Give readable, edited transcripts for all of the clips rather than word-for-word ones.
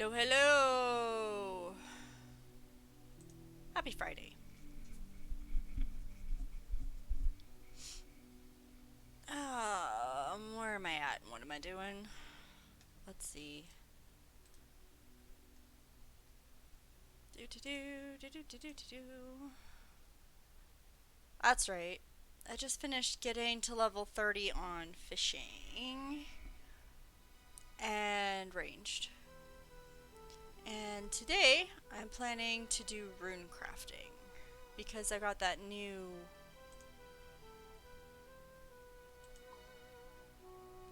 Hello, hello! Happy Friday. Where am I at? What am I doing? Let's see. Do. That's right. I just finished getting to level 30 on fishing and ranged. And today I'm planning to do rune crafting because I got that new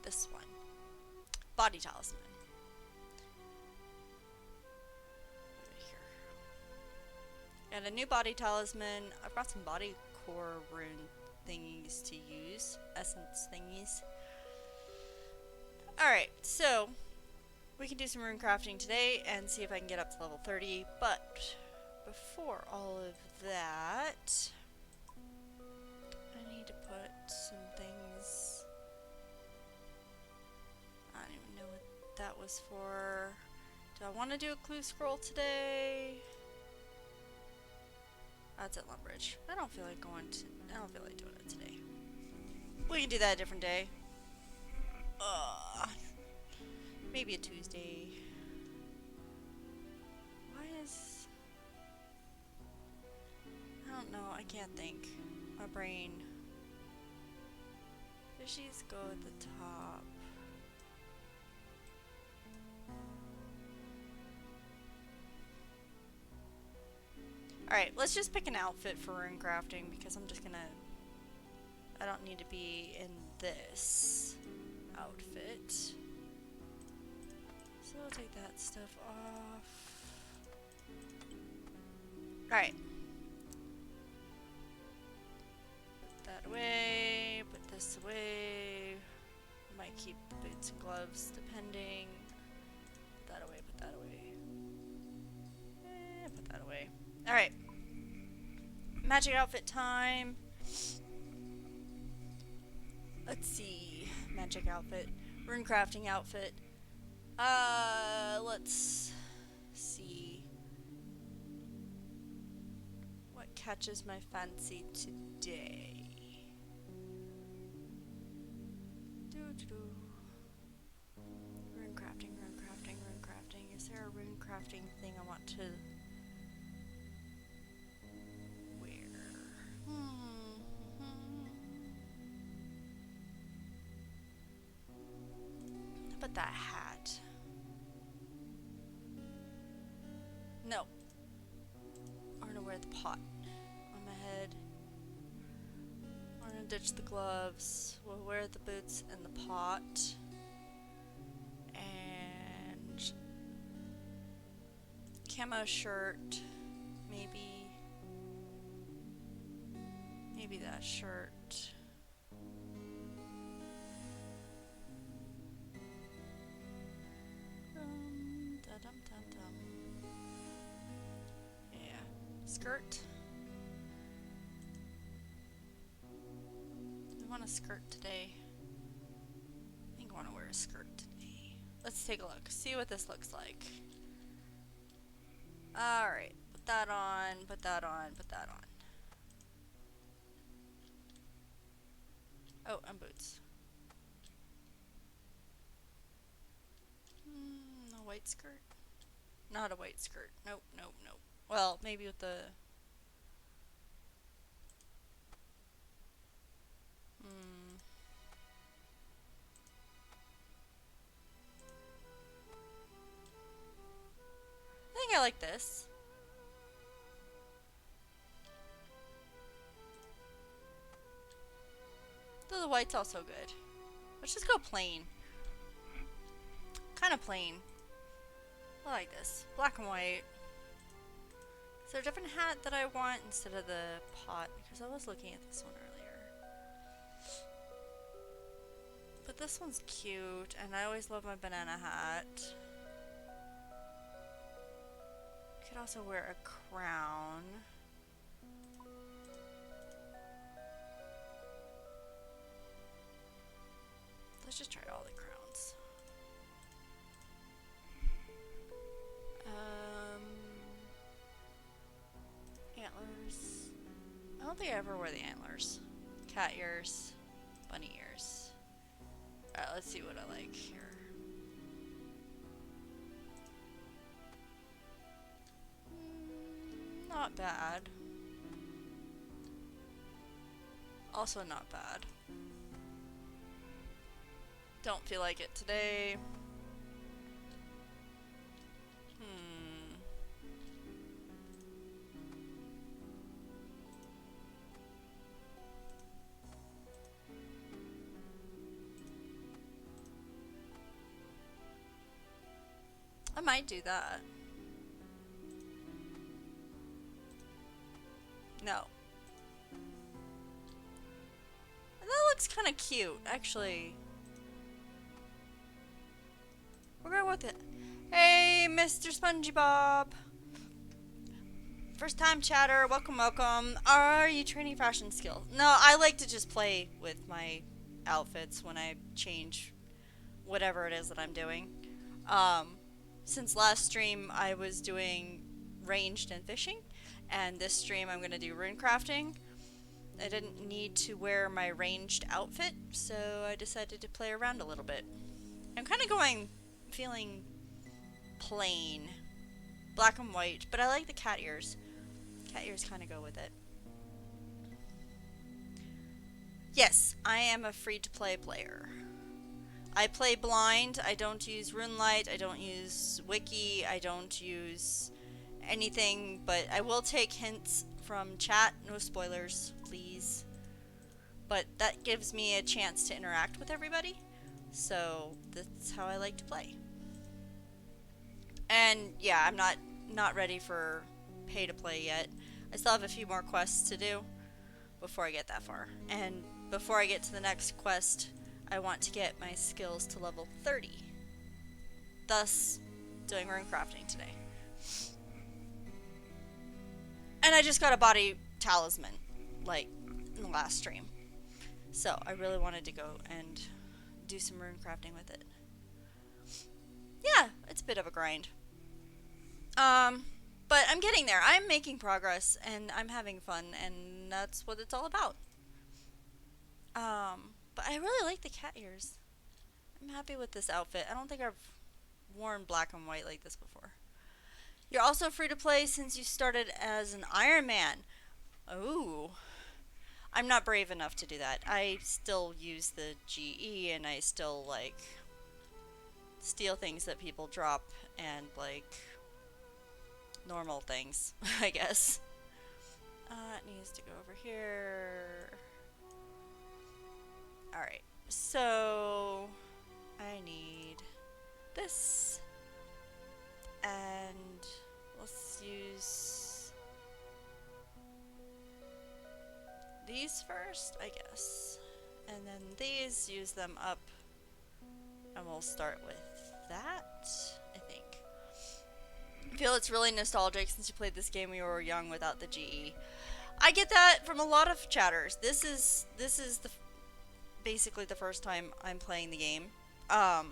this one. Body talisman. And a new body talisman. I've got some body core rune thingies to use. Essence thingies. Alright, so we can do some rune crafting today and see if I can get up to level 30. But before all of that, I need to put some things. I don't even know what that was for. Do I want to do a clue scroll today? That's at Lumbridge. I don't feel like doing it today. We can do that a different day. Maybe a Tuesday. Why is... I don't know. I can't think. My brain. Fishies go at the top. Alright, let's just pick an outfit for rune crafting because I'm just gonna... I don't need to be in this outfit. So I'll take that stuff off. Alright. Put that away. Put this away. Might keep boots and gloves depending. Put that away. Put that away. Put that away. Alright. Magic outfit time. Let's see. Magic outfit. Rune crafting outfit. Let's see. What catches my fancy today? Rune crafting, rune crafting, rune crafting. Is there a rune crafting thing I want to... But that hat. No. I'm gonna wear the pot on my head. I'm gonna ditch the gloves. We'll wear the boots and the pot. And camo shirt. Maybe that shirt. Yeah. Skirt. Do I want a skirt today? I think I want to wear a skirt today. Let's take a look. See what this looks like. Alright. Put that on. Put that on. Put that on. Oh, and boots. A white skirt? Not a white skirt. Nope, nope, nope. Well, maybe with the... I think I like this. Though the white's also good. Let's just go plain. Kind of plain. I like this. Black and white. Is there a different hat that I want instead of the pot? Because I was looking at this one earlier. But this one's cute, and I always love my banana hat. Could also wear a crown. Let's just try all the crowns. hardly ever wear the antlers. Cat ears, bunny ears. Alright, let's see what I like here. Not bad. Also not bad. Don't feel like it today. I might do that. No. That looks kind of cute, actually. We're going with it. Hey, Mr. SpongeBob. First time chatter, welcome, welcome. Are you training fashion skills? No, I like to just play with my outfits when I change whatever it is that I'm doing. Since last stream I was doing ranged and fishing, and this stream I'm going to do runecrafting. I didn't need to wear my ranged outfit, so I decided to play around a little bit. I'm kind of feeling plain. Black and white, but I like the cat ears. Cat ears kind of go with it. Yes, I am a free-to-play player. I play blind. I don't use RuneLite. I don't use Wiki. I don't use anything, but I will take hints from chat. No spoilers, please. But that gives me a chance to interact with everybody, so that's how I like to play. And yeah, I'm not ready for pay to play yet. I still have a few more quests to do before I get that far. And before I get to the next quest, I want to get my skills to level 30. Thus, doing runecrafting today. And I just got a body talisman, like, in the last stream. So, I really wanted to go and do some runecrafting with it. Yeah, it's a bit of a grind. But I'm getting there. I'm making progress, and I'm having fun, and that's what it's all about. But I really like the cat ears. I'm happy with this outfit. I don't think I've worn black and white like this before. You're also free to play since you started as an Iron Man. Ooh. I'm not brave enough to do that. I still use the GE, and I still, like, steal things that people drop, and, like, normal things, I guess. It needs to go over here. Alright, so I need this, and let's use these first, I guess, and then these, use them up, and we'll start with that, I think. I feel it's really nostalgic since you played this game when you were young without the GE. I get that from a lot of chatters. This is basically the first time I'm playing the game. I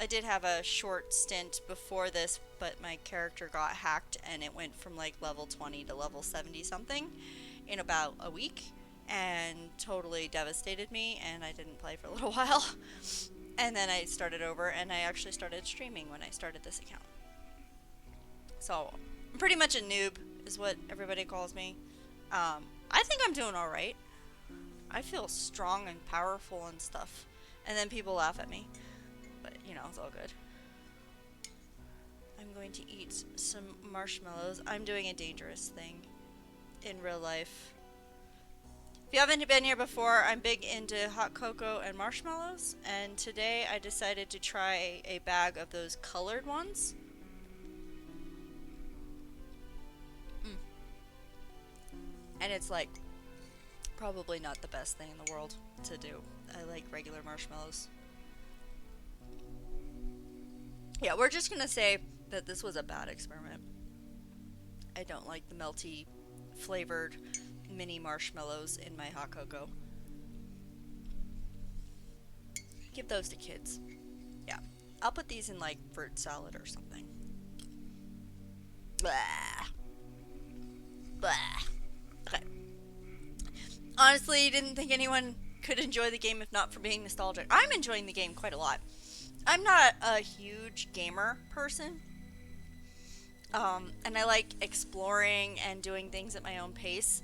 did have a short stint before this, but my character got hacked and it went from like level 20 to level 70 something in about a week, and totally devastated me, and I didn't play for a little while. And then I started over, and I actually started streaming when I started this account. So, I'm pretty much a noob, is what everybody calls me. I think I'm doing alright. I feel strong and powerful and stuff. And then people laugh at me. But, you know, it's all good. I'm going to eat some marshmallows. I'm doing a dangerous thing in real life. If you haven't been here before, I'm big into hot cocoa and marshmallows. And today I decided to try a bag of those colored ones. And it's like probably not the best thing in the world to do. I like regular marshmallows. Yeah, we're just gonna say that this was a bad experiment. I don't like the melty flavored mini marshmallows in my hot cocoa. Give those to kids. Yeah, I'll put these in like fruit salad or something. Blah. Blah. Okay. Honestly, didn't think anyone could enjoy the game if not for being nostalgic. I'm enjoying the game quite a lot. I'm not a huge gamer person, and I like exploring and doing things at my own pace.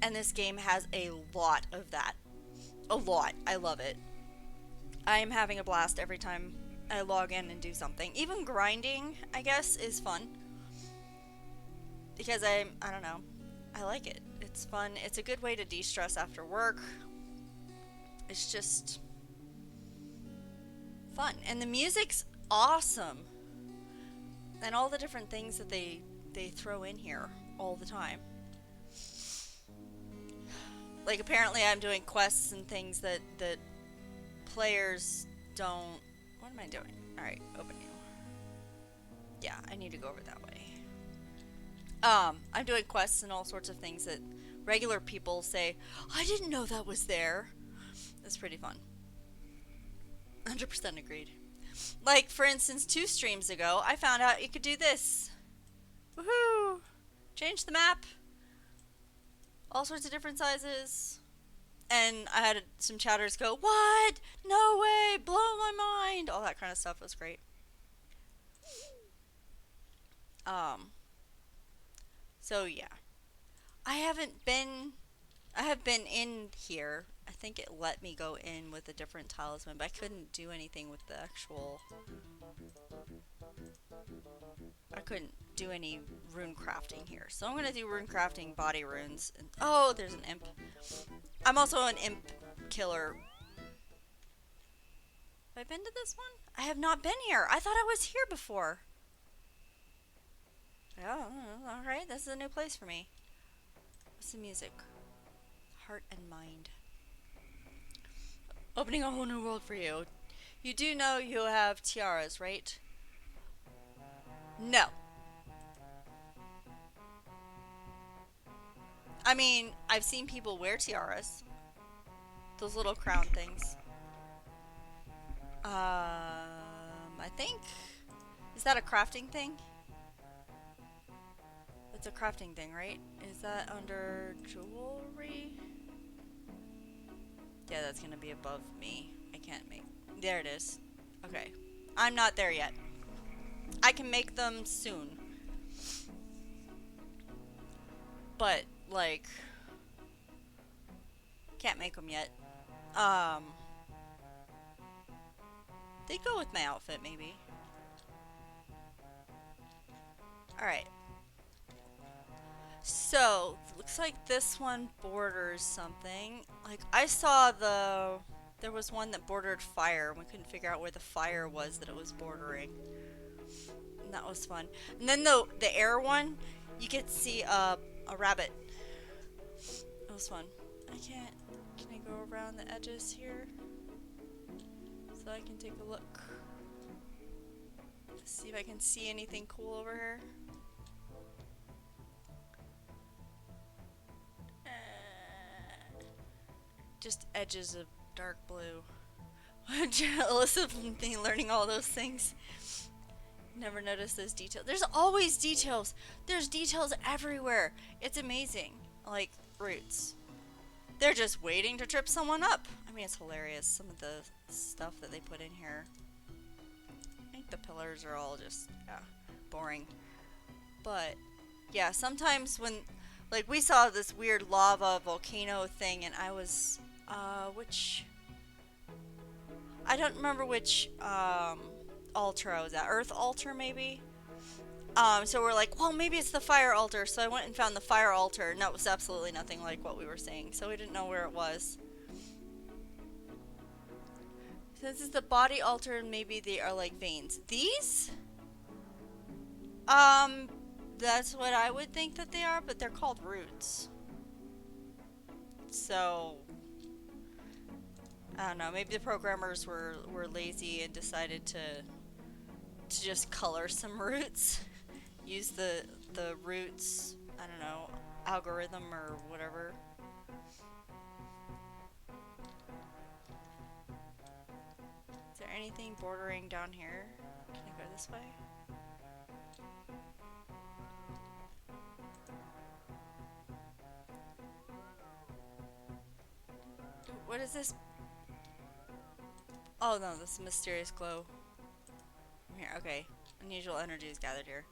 And this game has a lot of that. A lot. I love it. I am having a blast every time I log in and do something. Even grinding, I guess, is fun. Because I don't know, I like it. It's fun. It's a good way to de-stress after work. It's just fun. And the music's awesome. And all the different things that they throw in here all the time. Like apparently I'm doing quests and things that players don't. What am I doing? Alright, open you. Yeah, I need to go over that way. I'm doing quests and all sorts of things that regular people say, I didn't know that was there. That's pretty fun. 100% agreed. Like, for instance, 2 streams ago, I found out you could do this. Woohoo! Change the map. All sorts of different sizes. And I had some chatters go, what? No way! Blow my mind! All that kind of stuff was great. So yeah. I have been in here. I think it let me go in with a different talisman, but I couldn't do anything with the actual... I couldn't do any rune crafting here. So I'm gonna do rune crafting body runes. And, oh, there's an imp. I'm also an imp killer. Have I been to this one? I have not been here. I thought I was here before. Oh, alright. This is a new place for me. What's the music? Heart and mind. Opening a whole new world for you. You do know you have tiaras, right? No. I mean, I've seen people wear tiaras. Those little crown things. I think... Is that a crafting thing? It's a crafting thing, right? Is that under jewelry? Yeah, that's gonna be above me. I can't make... There it is. Okay. I'm not there yet. I can make them soon. But, like... Can't make them yet. They go with my outfit, maybe. Alright. So, looks like this one borders something. Like, I saw there was one that bordered fire, and we couldn't figure out where the fire was that it was bordering. And that was fun. And then the air one, you get to see a rabbit. It was fun. Can I go around the edges here? So I can take a look. See if I can see anything cool over here. Just edges of dark blue. Jealous of me learning all those things. Never noticed those details. There's always details. There's details everywhere. It's amazing. Like roots. They're just waiting to trip someone up. I mean, it's hilarious. Some of the stuff that they put in here. I think the pillars are all just, yeah, boring. But, yeah, sometimes when, like, we saw this weird lava volcano thing, and I was, I don't remember which, altar I was at. Earth altar, maybe? So we're like, well, maybe it's the fire altar. So I went and found the fire altar, and that was absolutely nothing like what we were saying. So we didn't know where it was. So this is the body altar, and maybe they are like veins. These? That's what I would think that they are, but they're called roots. So, I don't know, maybe the programmers were lazy and decided to just color some roots. Use the roots, I don't know, algorithm or whatever. Is there anything bordering down here? Can I go this way? What is this? Oh no, this is mysterious glow. Here, okay. Unusual energy is gathered here.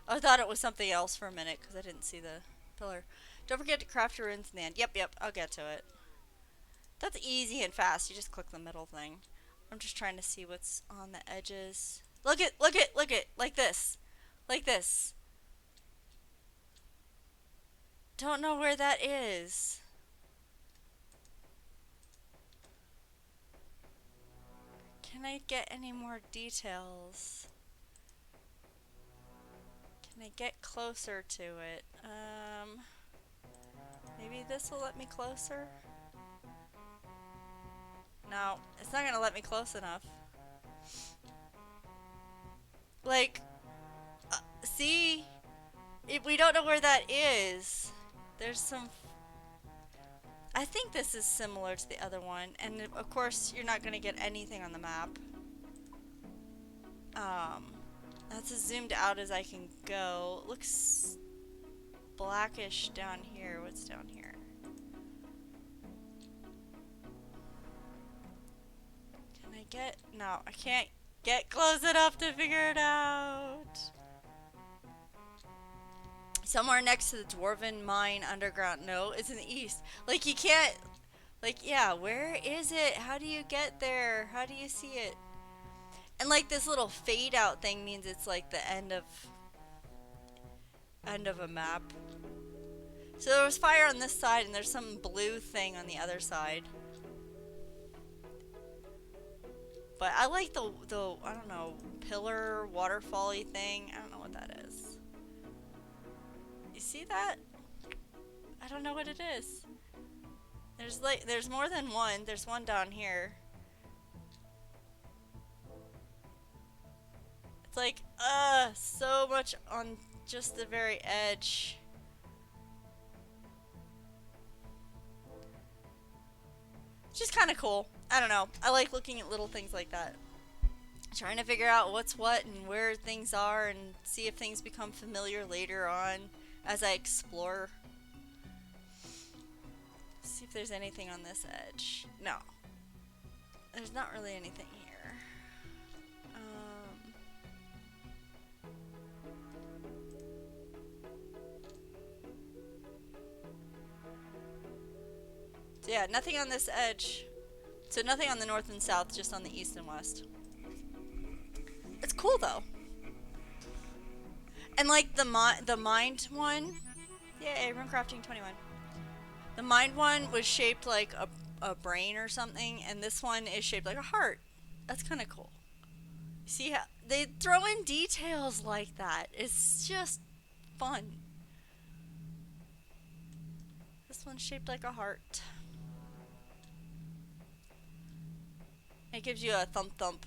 I thought it was something else for a minute because I didn't see the pillar. Don't forget to craft your runes in the end. Yep, I'll get to it. That's easy and fast. You just click the middle thing. I'm just trying to see what's on the edges. Look it, like this. Like this. Don't know where that is. Can I get any more details? Can I get closer to it? Maybe this will let me closer? No, it's not gonna let me close enough. Like, see? If we don't know where that is. There's some... I think this is similar to the other one, and of course you're not gonna get anything on the map. That's as zoomed out as I can go. It looks blackish down here. What's down here? Can I get... No, I can't get close enough to figure it out. Somewhere next to the Dwarven Mine underground. No, it's in the east. Like, you can't... Like, yeah, where is it? How do you get there? How do you see it? And, like, this little fade out thing means it's, like, the end of a map. So there was fire on this side, and there's some blue thing on the other side. But I like the I don't know, pillar, waterfall-y thing. I don't know what that is. You see that? I don't know what it is. There's more than one. There's one down here. It's like, so much on just the very edge. Just kind of cool. I don't know. I like looking at little things like that. Trying to figure out what's what and where things are and see if things become familiar later on as I explore. See if there's anything on this edge. No. There's not really anything here. So yeah, nothing on this edge. So nothing on the north and south, just on the east and west. It's cool though. And like the mind one, yay, Runecrafting 21. The mind one was shaped like a brain or something, and this one is shaped like a heart. That's kind of cool. See how they throw in details like that. It's just fun. This one's shaped like a heart. It gives you a thump thump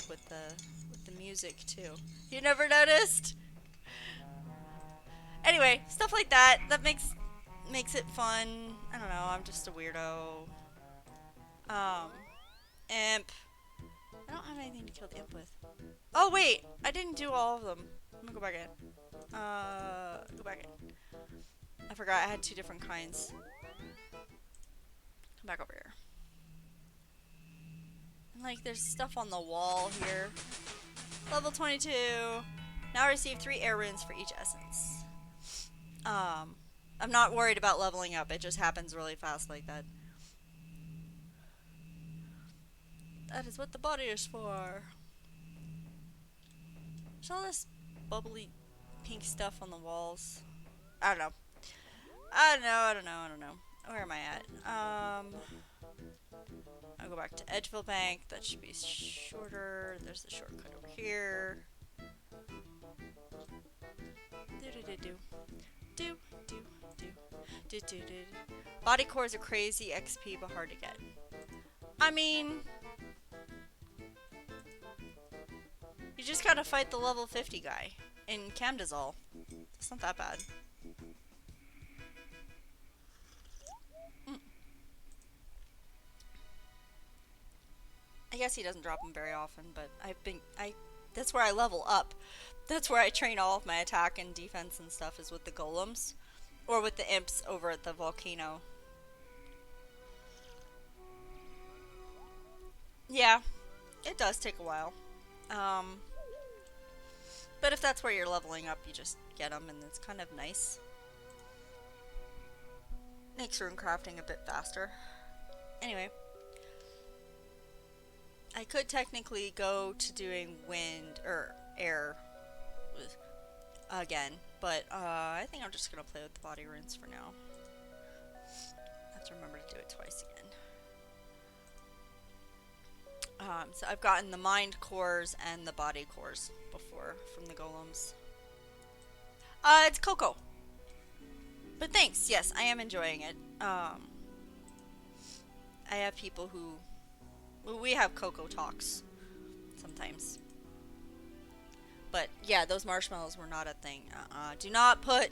with the music too. You never noticed? Anyway, stuff like that makes it fun. I don't know, I'm just a weirdo. Imp. I don't have anything to kill the imp with. Oh wait, I didn't do all of them. I'm gonna go back in. Go back in. I forgot I had two different kinds. Come back over here. Like, there's stuff on the wall here. Level 22. Now I receive 3 air runes for each essence. I'm not worried about leveling up. It just happens really fast like that. That is what the body is for. There's all this bubbly pink stuff on the walls. I don't know. I don't know. Where am I at? I'll go back to Edgeville Bank. That should be shorter. There's the shortcut over here. Body cores are crazy XP, but hard to get. I mean, you just gotta fight the level 50 guy in Camdazol. It's not that bad. I guess he doesn't drop them very often, but that's where I level up. That's where I train all of my attack and defense and stuff, is with the golems. Or with the imps over at the volcano. Yeah, it does take a while. But if that's where you're leveling up, you just get them, and it's kind of nice. Makes runecrafting a bit faster. Anyway. I could technically go to doing wind, or air, again, but I think I'm just going to play with the body runes for now. I have to remember to do it twice again. So I've gotten the mind cores and the body cores before from the golems. It's Cocoa. But thanks, yes, I am enjoying it. I have people who... Well, we have Cocoa talks sometimes. But yeah, those marshmallows were not a thing. Do not put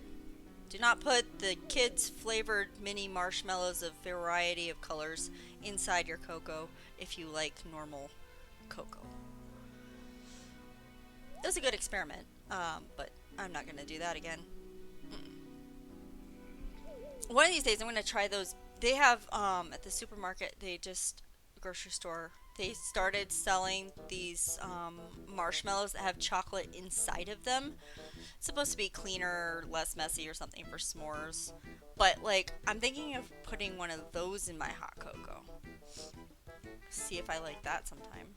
the kids flavored mini marshmallows of variety of colors inside your cocoa if you like normal cocoa. It was a good experiment, but I'm not gonna do that again. One of these days I'm gonna try those. They have at the supermarket, grocery store, they started selling these marshmallows that have chocolate inside of them. It's supposed to be cleaner, less messy or something for s'mores. But like, I'm thinking of putting one of those in my hot cocoa. See if I like that sometime.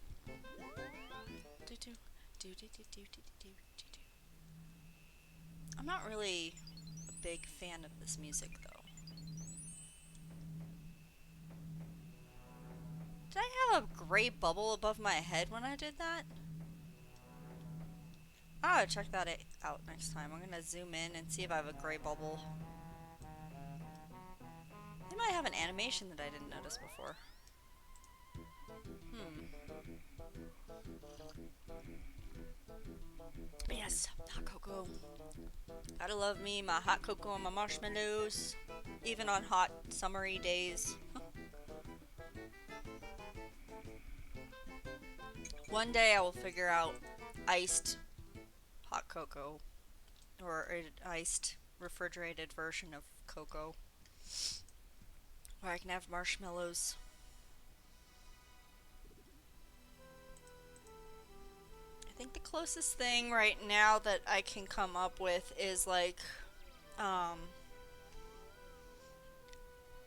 I'm not really a big fan of this music though. Did I have a gray bubble above my head when I did that? I gotta check that out next time. I'm gonna zoom in and see if I have a gray bubble. They might have an animation that I didn't notice before. Yes, hot cocoa. Gotta love me my hot cocoa and my marshmallows. Even on hot, summery days. One day I will figure out iced hot cocoa, or an iced refrigerated version of cocoa, where I can have marshmallows. I think the closest thing right now that I can come up with is like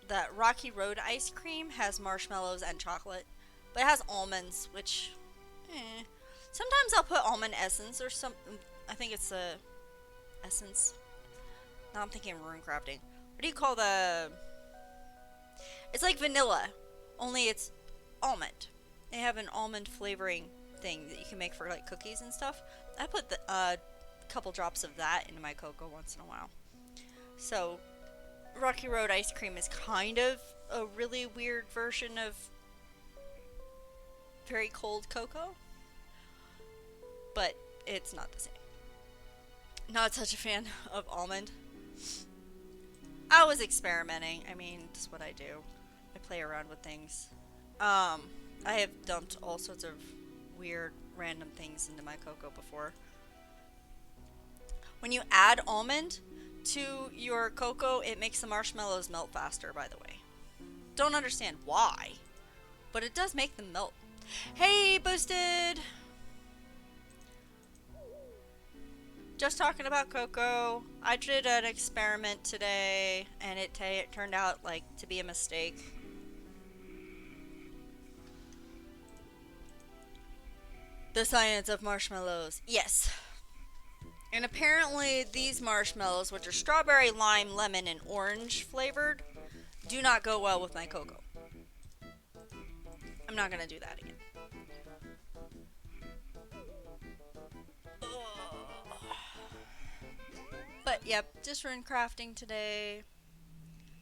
that Rocky Road ice cream has marshmallows and chocolate, but it has almonds, which sometimes I'll put almond essence or something. I think it's a essence. Now I'm thinking Runecrafting. What do you call the... It's like vanilla, only it's almond. They have an almond flavoring thing that you can make for like cookies and stuff. I put a couple drops of that into my cocoa once in a while. So Rocky Road ice cream is kind of a really weird version of very cold cocoa, but it's not the same. Not such a fan of almond. I was experimenting. I mean, that's what I do. I play around with things. I have dumped all sorts of weird, random things into my cocoa before. When you add almond to your cocoa, it makes the marshmallows melt faster, by the way. Don't understand why, but it does make them melt. Hey, Boosted! Just talking about cocoa. I did an experiment today, and it turned out like to be a mistake. The science of marshmallows. Yes. And apparently these marshmallows, which are strawberry, lime, lemon, and orange flavored, do not go well with my cocoa. I'm not gonna do that again. But yep, just runecrafting today.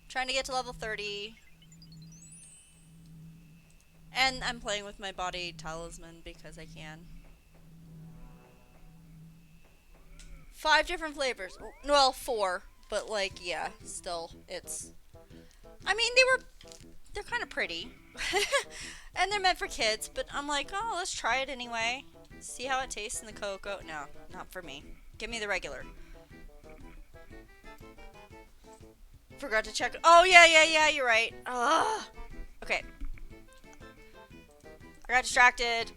Trying to get to level 30. And I'm playing with my body talisman because I can. 5 different flavors. Well, 4. But like, yeah, still, it's... I mean, they're kind of pretty. And they're meant for kids, but I'm like, oh, let's try it anyway. See how it tastes in the cocoa. No, not for me. Give me the regular. Forgot to check. Oh, yeah, you're right. Ugh. Okay. I got distracted.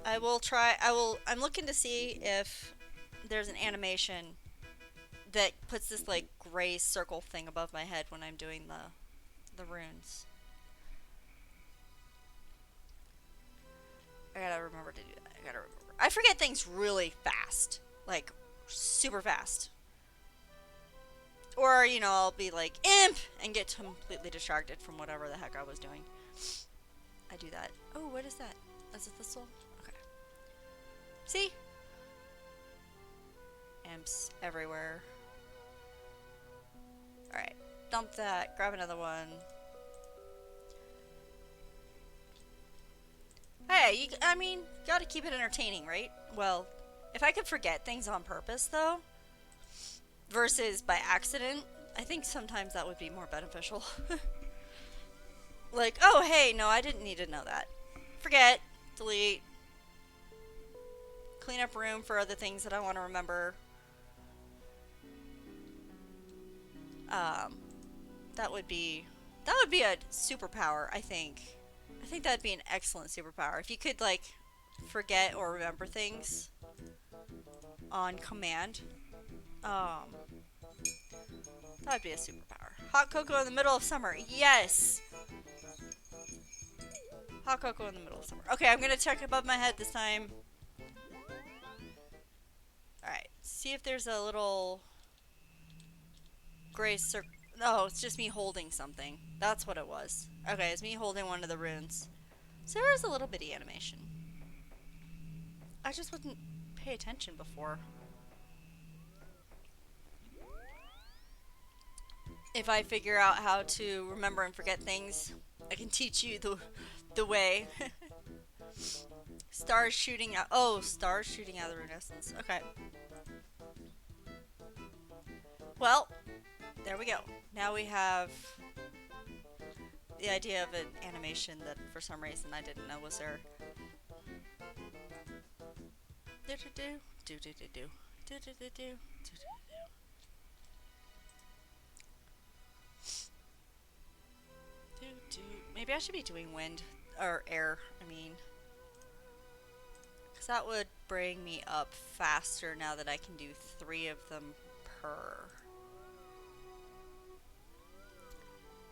I will try. I'm looking to see if there's an animation that puts this like gray circle thing above my head when I'm doing the runes. I gotta remember to do that. I gotta remember. I forget things really fast. Like, super fast. Or, you know, I'll be like, imp! And get completely distracted from whatever the heck I was doing. I do that. Oh, what is that? Is it thistle? Okay. See? Imps everywhere. Alright. Dump that. Grab another one. Hey, I mean, gotta keep it entertaining, right? Well, if I could forget things on purpose, though, versus by accident, I think sometimes that would be more beneficial. Like, oh, hey, no, I didn't need to know that. Forget. Delete. Clean up room for other things that I want to remember. That would be a superpower, I think. I think that'd be an excellent superpower. If you could, like, forget or remember things on command. That'd be a superpower. Hot cocoa in the middle of summer. Yes! Hot cocoa in the middle of summer. Okay, I'm gonna check above my head this time. Alright, see if there's a little gray circle. No, it's just me holding something. That's what it was. Okay, it's me holding one of the runes. So there is a little bitty animation. I just wouldn't pay attention before. If I figure out how to remember and forget things, I can teach you the way. Stars shooting out. Oh, stars shooting out of the rune essence. Okay. Well, there we go. Now we have the idea of an animation that for some reason I didn't know was there. Maybe I should be doing wind or air, I mean. Because that would bring me up faster now that I can do 3 of them per.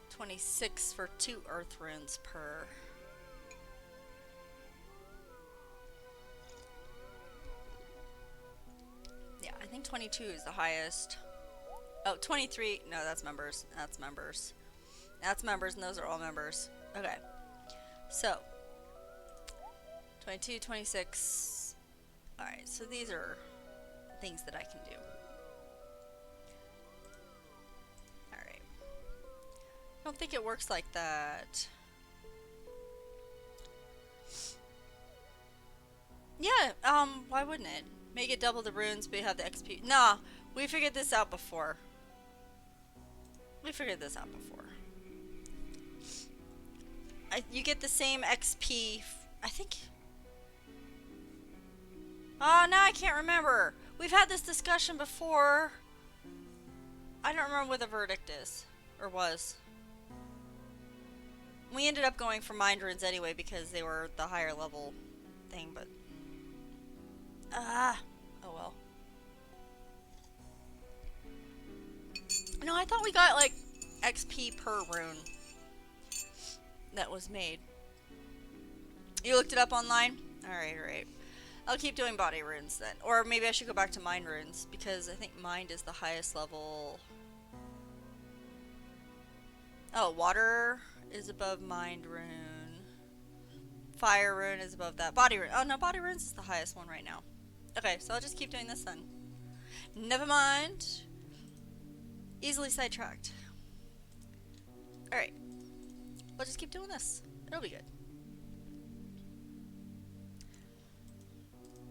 26 for 2 earth runes per. Yeah, I think 22 is the highest. Oh, 23. No, that's members. That's members. That's members, and those are all members. Okay. So, 22, 26. Alright, so these are things that I can do. Alright. I don't think it works like that. Yeah, why wouldn't it? Make it double the runes, but you have the XP. Nah, we figured this out before. We figured this out before. You get the same XP, I think. Oh, now I can't remember. We've had this discussion before. I don't remember what the verdict is, or was. We ended up going for mind runes anyway because they were the higher level thing, but... oh well. No, I thought we got, like, XP per rune that was made. You looked it up online? Alright, alright. I'll keep doing body runes then. Or maybe I should go back to mind runes, because I think mind is the highest level. Oh, water is above mind rune. Fire rune is above that. Body rune. Oh no, body runes is the highest one right now. Okay, so I'll just keep doing this then. Never mind. Easily sidetracked. Alright. We'll just keep doing this. It'll be good.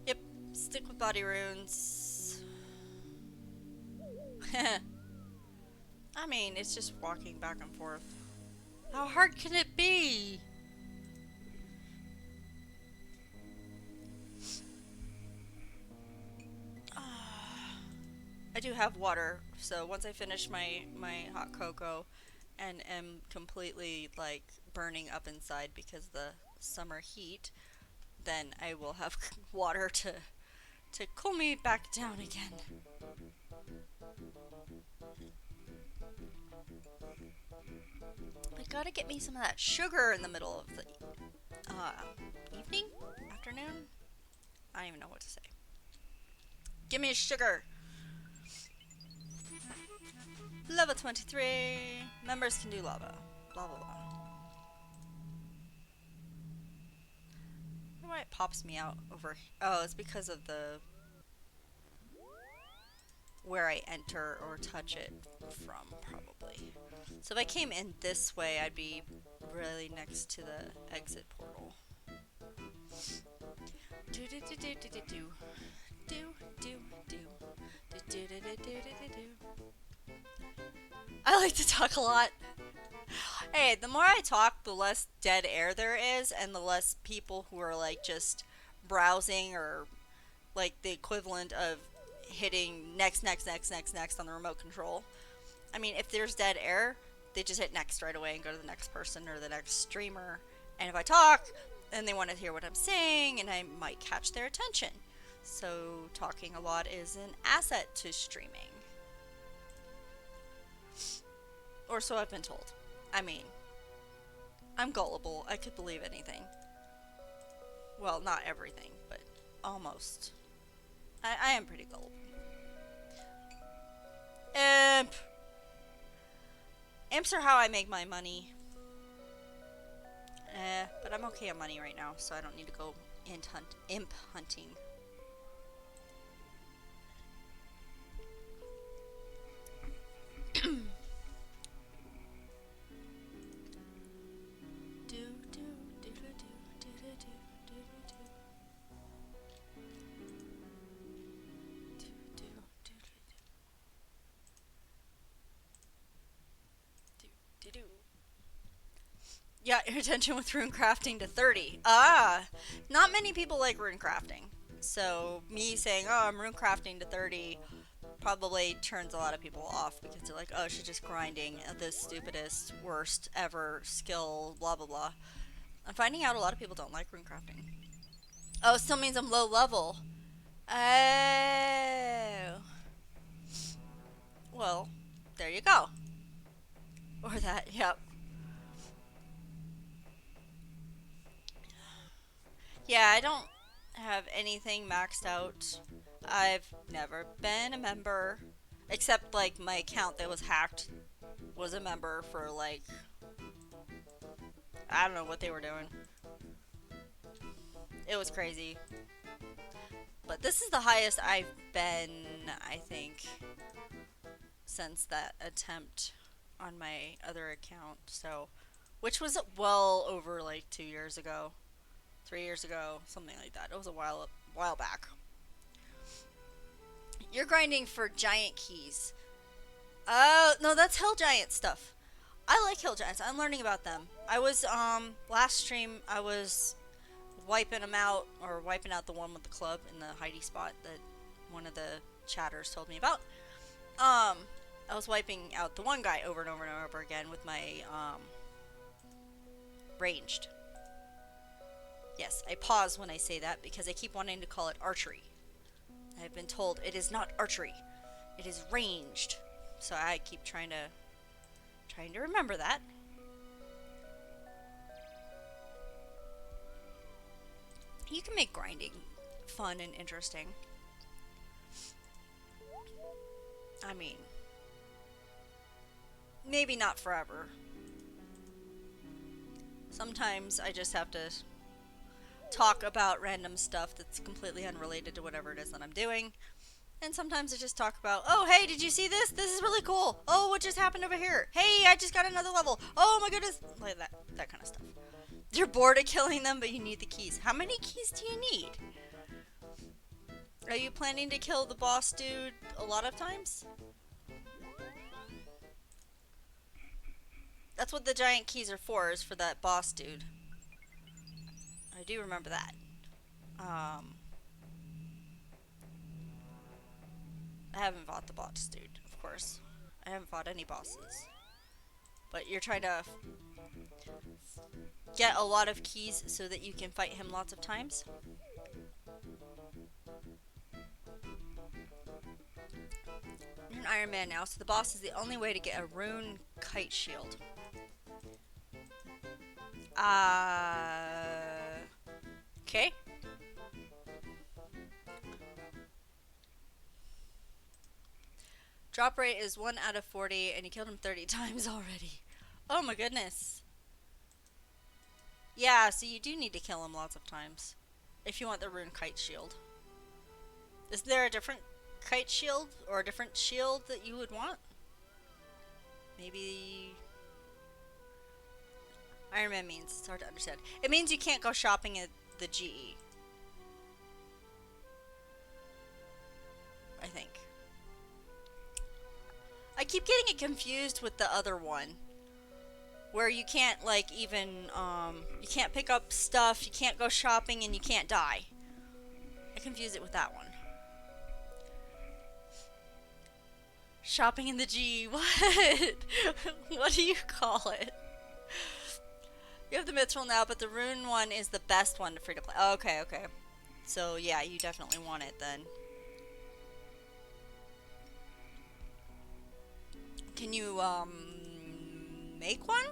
Yep. Stick with body runes. I mean, it's just walking back and forth. How hard can it be? I do have water, so once I finish my hot cocoa and am completely like burning up inside because the summer heat, then I will have water to cool me back down again. I gotta get me some of that sugar in the middle of the evening? Afternoon? I don't even know what to say. Give me sugar! Level 23. Members can do lava. Blah blah blah. I don't know why it pops me out over. Oh, it's because of the where I enter or touch it from, probably. So if I came in this way, I'd be really next to the exit portal. Do do do do do do do do do do do do do do do do. I like to talk a lot. Hey, the more I talk, the less dead air there is, and the less people who are like just browsing or like the equivalent of hitting next, next, next, next, next on the remote control. I mean, if there's dead air, they just hit next right away and go to the next person or the next streamer. And if I talk, then they want to hear what I'm saying, and I might catch their attention. So talking a lot is an asset to streaming. Or so I've been told. I mean, I'm gullible. I could believe anything. Well, not everything, but almost. I am pretty gullible. Imps are how I make my money. But I'm okay on money right now, so I don't need to go imp hunting. Yeah, your attention with runecrafting to 30. Ah, not many people like runecrafting. So me saying, oh, I'm runecrafting to 30 probably turns a lot of people off because they're like, oh, she's just grinding at the stupidest, worst ever skill, blah, blah, blah. I'm finding out a lot of people don't like runecrafting. Oh, it still means I'm low level. Oh. Well, there you go. Or that, yep. Yeah, I don't have anything maxed out. I've never been a member, except like my account that was hacked was a member for like, I don't know what they were doing. It was crazy. But this is the highest I've been, I think, since that attempt on my other account. So, which was well over like 2 years ago. 3 years ago, something like that. It was a while back. You're grinding for giant keys. Oh, no, that's hill giant stuff. I like hill giants. I'm learning about them. I was, last stream, I was wiping them out, or wiping out the one with the club in the Heidi spot that one of the chatters told me about. I was wiping out the one guy over and over and over again with my, ranged. Yes, I pause when I say that because I keep wanting to call it archery. I've been told it is not archery. It is ranged. So I keep trying to remember that. You can make grinding fun and interesting. I mean, maybe not forever. Sometimes I just have to talk about random stuff that's completely unrelated to whatever it is that I'm doing. And sometimes I just talk about, oh, hey, did you see this? This is really cool. Oh, what just happened over here? Hey, I just got another level. Oh my goodness. Like that kind of stuff. You're bored of killing them, but you need the keys. How many keys do you need? Are you planning to kill the boss dude a lot of times? That's what the giant keys are for, is for that boss dude. I do remember that. I haven't fought the boss dude, of course. I haven't fought any bosses. But you're trying to get a lot of keys so that you can fight him lots of times. You're an Iron Man now, so the boss is the only way to get a rune kite shield. Okay. Drop rate is 1 out of 40, and you killed him 30 times already. Oh my goodness. Yeah, so you do need to kill him lots of times if you want the rune kite shield. Is there a different kite shield or a different shield that you would want? Maybe... Iron Man means, it's hard to understand. It means you can't go shopping at the GE. I think. I keep getting it confused with the other one. Where you can't, like, even, you can't pick up stuff, you can't go shopping, and you can't die. I confuse it with that one. Shopping in the G, what? What do you call it? You have the mithril now, but the rune one is the best one to free to play. Okay, okay. So, yeah, you definitely want it then. Can you, make one?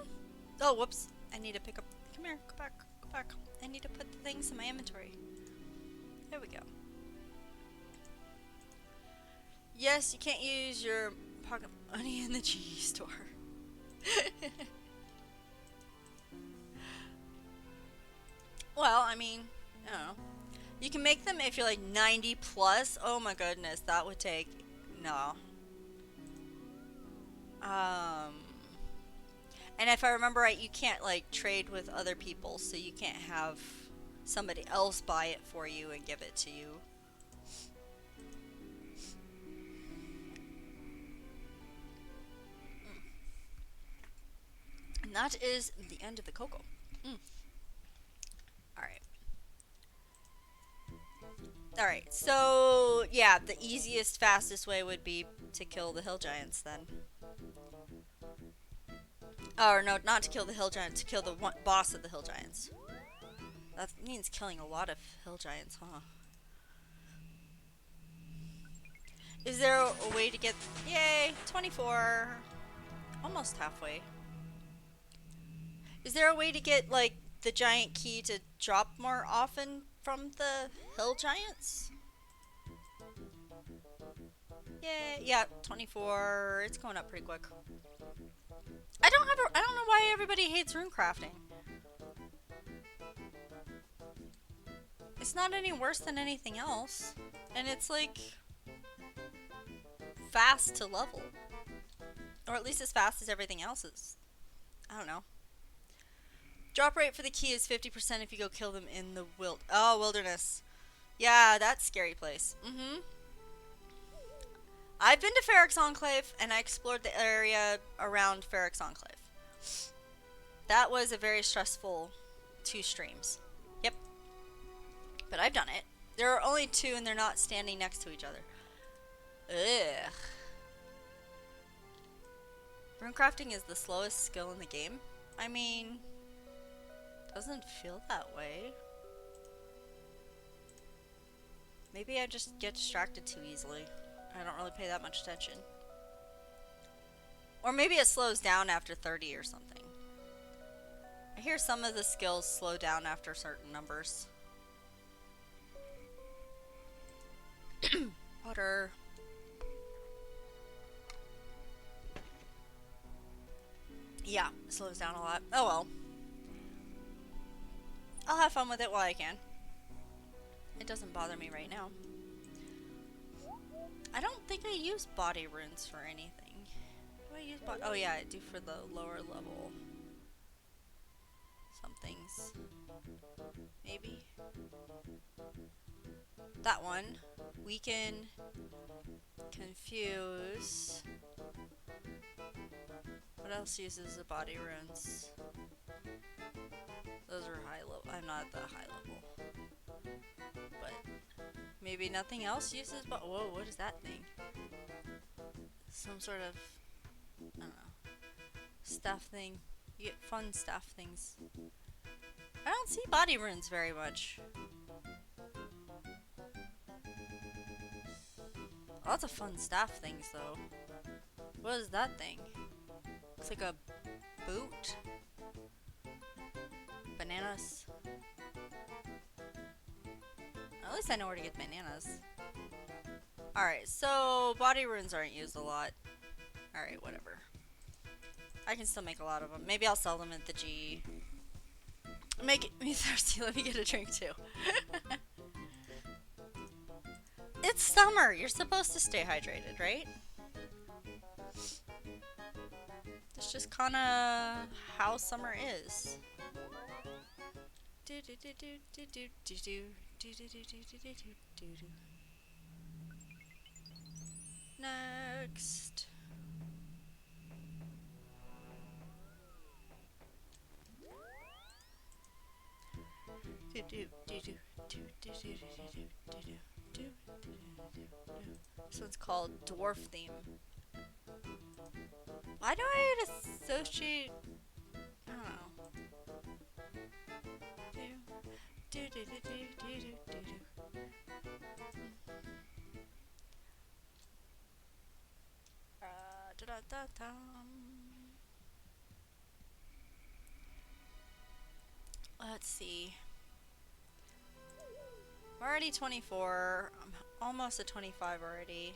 Oh, whoops. I need to pick up... Come here, go back, go back. I need to put the things in my inventory. There we go. Yes, you can't use your pocket money in the GE store. Well, I mean, I don't know. You can make them if you're like 90 plus. Oh my goodness, that would take... No. And if I remember right, you can't like trade with other people, so you can't have somebody else buy it for you and give it to you. And that is the end of the cocoa. Alright. Alright, so yeah, the easiest, fastest way would be to kill the hill giants then. Or no, not to kill the hill giants, to kill the one boss of the hill giants. That means killing a lot of hill giants, huh? Is there a way to get... Yay! 24! Almost halfway. Is there a way to get, like, the giant key to drop more often from the hill giants? Yay! Yeah, 24. It's going up pretty quick. I don't know why everybody hates runecrafting. It's not any worse than anything else. And it's like fast to level. Or at least as fast as everything else is. I don't know. Drop rate for the key is 50% if you go kill them in the wilderness. Yeah, that's a scary place. I've been to Feryx Enclave, and I explored the area around Feryx Enclave. That was a very stressful 2 streams. Yep. But I've done it. There are only 2, and they're not standing next to each other. Ugh. Runecrafting is the slowest skill in the game. I mean, doesn't feel that way. Maybe I just get distracted too easily. I don't really pay that much attention. Or maybe it slows down after 30 or something. I hear some of the skills slow down after certain numbers. Water. Yeah, it slows down a lot. Oh well. I'll have fun with it while I can. It doesn't bother me right now. I don't think I use body runes for anything. Do I use body? Oh yeah, I do for the lower level. Some things. Maybe. That one. Weaken. Confuse. What else uses the body runes? Those are high level. I'm not at the high level. But maybe nothing else uses, but whoa, what is that thing? Some sort of, I don't know, staff thing. You get fun staff things. I don't see body runes very much. Lots of fun staff things though. What is that thing? Looks like a boot. Bananas. At least I know where to get bananas. Alright, so body runes aren't used a lot. Alright, whatever. I can still make a lot of them. Maybe I'll sell them at the G. Make me thirsty. Let me get a drink too. It's summer. You're supposed to stay hydrated, right? That's just kind of how summer is. Next. This one's called Dwarf Theme. Why do I associate? I don't know. Let's see. I'm already 24. I'm almost at 25 already.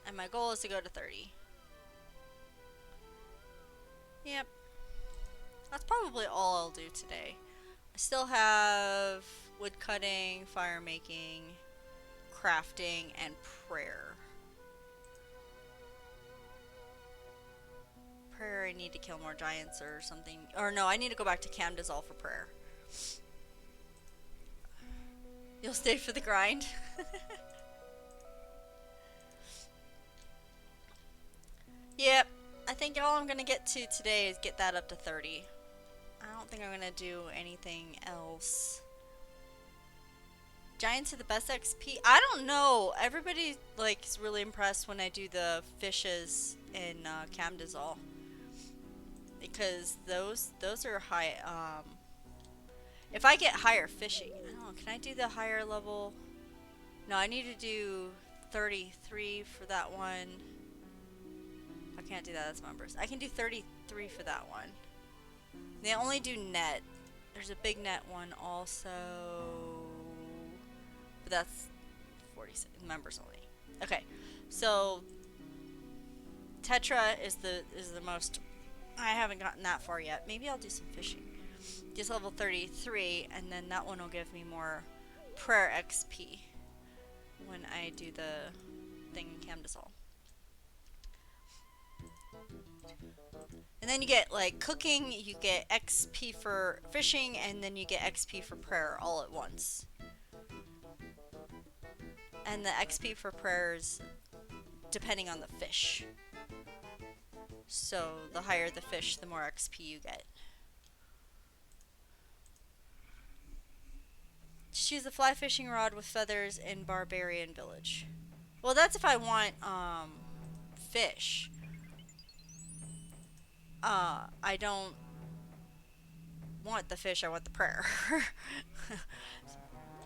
And my goal is to go to 30. Yep. That's probably all I'll do today. I still have wood cutting, fire making, crafting, and prayer. Prayer, I need to kill more giants or something. Or no, I need to go back to Camdazal for prayer. You'll stay for the grind? Yep. I think all I'm gonna get to today is get that up to 30. I don't think I'm gonna do anything else. Giants are the best XP? I don't know. Everybody like is really impressed when I do the fishes in Camdazal. Because those are high, if I get higher fishing, I don't know, can I do the higher level? No, I need to do 33 for that one. I can't do that, that's members. I can do 33 for that one. They only do net. There's a big net one also. But that's 46 members only. Okay, so Tetra is the most. I haven't gotten that far yet. Maybe I'll do some fishing. Just level 33, and then that one will give me more prayer XP when I do the thing in Camdazal. And then you get like cooking, you get XP for fishing, and then you get XP for prayer all at once. And the XP for prayers depending on the fish. So the higher the fish, the more XP you get. Just use the fly fishing rod with feathers in Barbarian Village. Well, that's if I want fish. I don't want the fish, I want the prayer.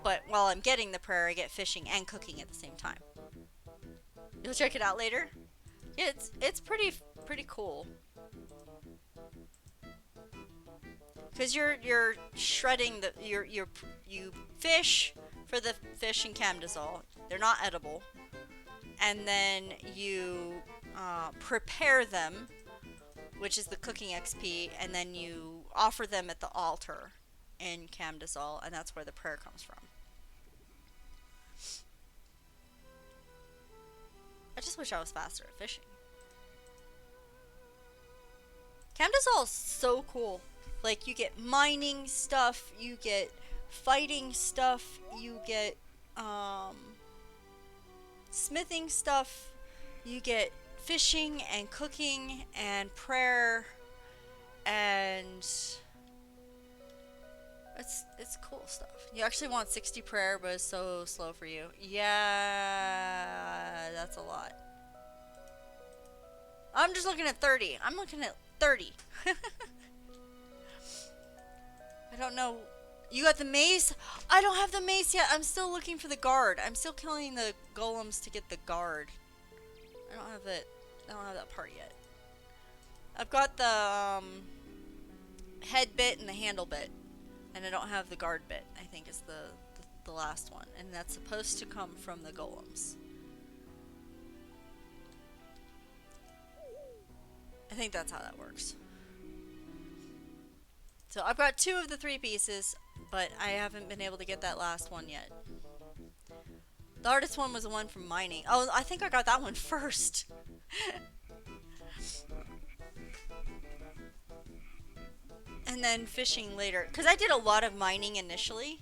But while I'm getting the prayer, I get fishing and cooking at the same time. You'll check it out later? Yeah, it's pretty cool. Cause you're shredding the you fish for the fish in Camdazal. They're not edible, and then you prepare them, which is the cooking XP, and then you offer them at the altar in Camdazal, and that's where the prayer comes from. I just wish I was faster at fishing. Camdazal is so cool. Like, you get mining stuff, you get fighting stuff, you get smithing stuff, you get fishing and cooking and prayer, and it's cool stuff. You actually want 60 prayer, but it's so slow for you. Yeah, that's a lot. I'm just looking at 30. I'm looking at 30. I don't know. You got the mace? I don't have the mace yet. I'm still looking for the guard. I'm still killing the golems to get the guard. I don't have it. I don't have that part yet. I've got the head bit and the handle bit. And I don't have the guard bit. I think is the last one. And that's supposed to come from the golems. I think that's how that works. So I've got 2 of the 3 pieces, but I haven't been able to get that last one yet. The hardest one was the one from mining. Oh, I think I got that one first. And then fishing later. Because I did a lot of mining initially.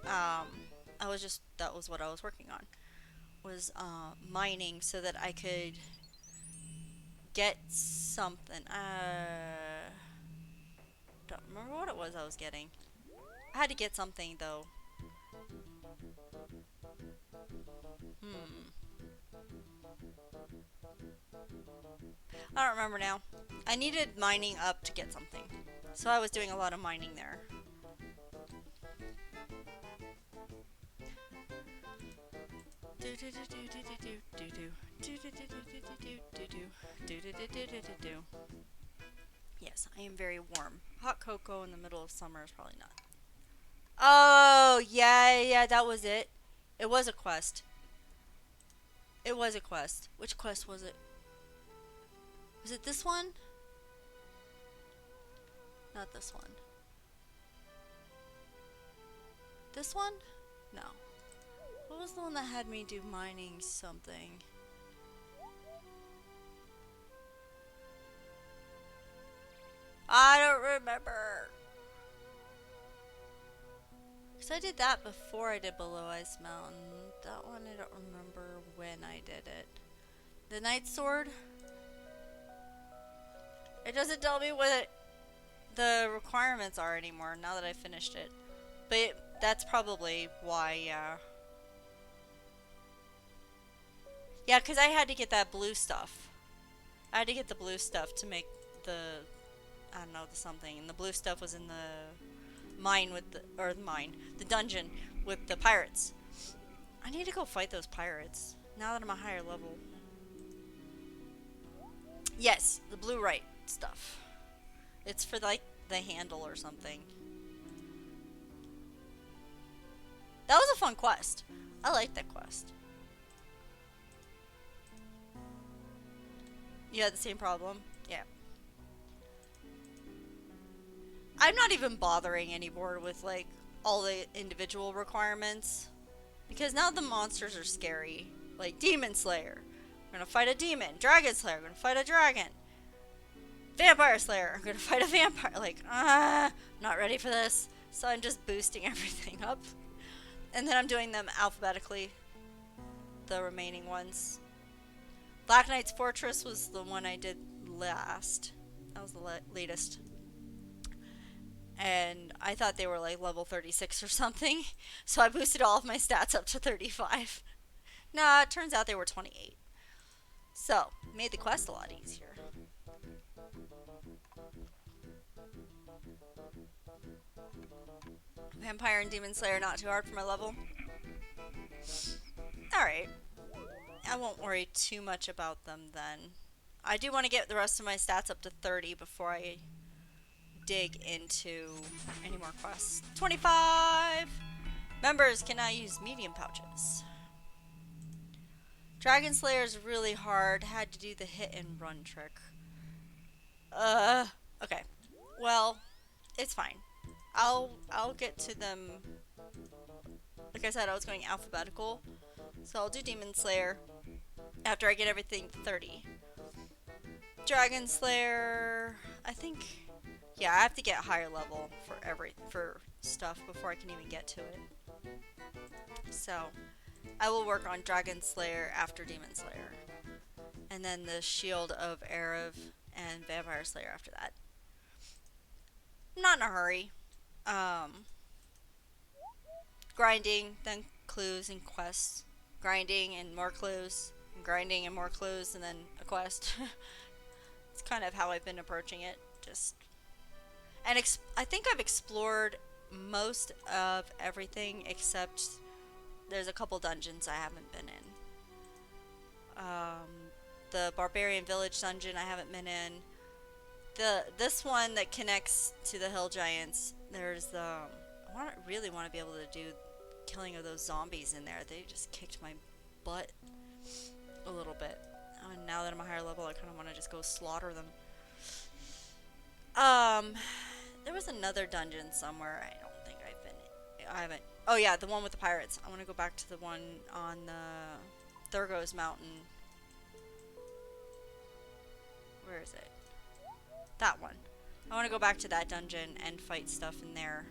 That was what I was working on. Was mining so that I could get something. Don't remember what it was I was getting. I had to get something though. I don't remember now. I needed mining up to get something. So I was doing a lot of mining there. Yes, I am very warm. Hot cocoa in the middle of summer is probably not. Oh, yeah, that was it. It was a quest. It was a quest. Which quest was it? Was it this one? Not this one. This one? No. What was the one that had me do mining something? I don't remember. Because I did that before I did Below Ice Mountain. That one I don't remember when I did it. The Night Sword? It doesn't tell me what the requirements are anymore now that I finished it. But that's probably why, yeah. Yeah, because I had to get that blue stuff. I had to get the blue stuff to make the, I don't know, the something. And the blue stuff was in the mine with the, or the mine, the dungeon with the pirates. I need to go fight those pirates now that I'm a higher level. Yes, the blue right stuff. It's for like the handle or something. That was a fun quest. I liked that quest. You had the same problem? Yeah. I'm not even bothering anymore with like all the individual requirements. Because now the monsters are scary. Like Demon Slayer. We're gonna fight a demon. Dragon Slayer. We're gonna fight a dragon. Vampire Slayer. I'm gonna fight a vampire. Like, not ready for this. So I'm just boosting everything up. And then I'm doing them alphabetically. The remaining ones. Black Knight's Fortress was the one I did last. That was the latest. And I thought they were like level 36 or something. So I boosted all of my stats up to 35. Nah, it turns out they were 28. So, made the quest a lot easier. Vampire and Demon Slayer not too hard for my level. Alright. I won't worry too much about them then. I do want to get the rest of my stats up to 30 before I dig into any more quests. 25! Members can now use medium pouches. Dragon Slayer is really hard. Had to do the hit and run trick. Okay. Well, it's fine. I'll get to them. Like I said, I was going alphabetical. So I'll do Demon Slayer after I get everything to 30. Dragon Slayer, I think, yeah, I have to get higher level for stuff before I can even get to it. So I will work on Dragon Slayer after Demon Slayer. And then the Shield of Erev and Vampire Slayer after that. I'm not in a hurry. Grinding, then clues and quests. Grinding and more clues. Grinding and more clues, and then a quest. It's kind of how I've been approaching it. Just and I think I've explored most of everything except there's a couple dungeons I haven't been in. The Barbarian Village dungeon I haven't been in. This one that connects to the Hill Giants. There's the really want to be able to do killing of those zombies in there. They just kicked my butt a little bit. And now that I'm a higher level, I kind of want to just go slaughter them. There was another dungeon somewhere. I don't think I've been. I haven't. Oh yeah, the one with the pirates. I want to go back to the one on the Thurgo's Mountain. Where is it? That one. I want to go back to that dungeon and fight stuff in there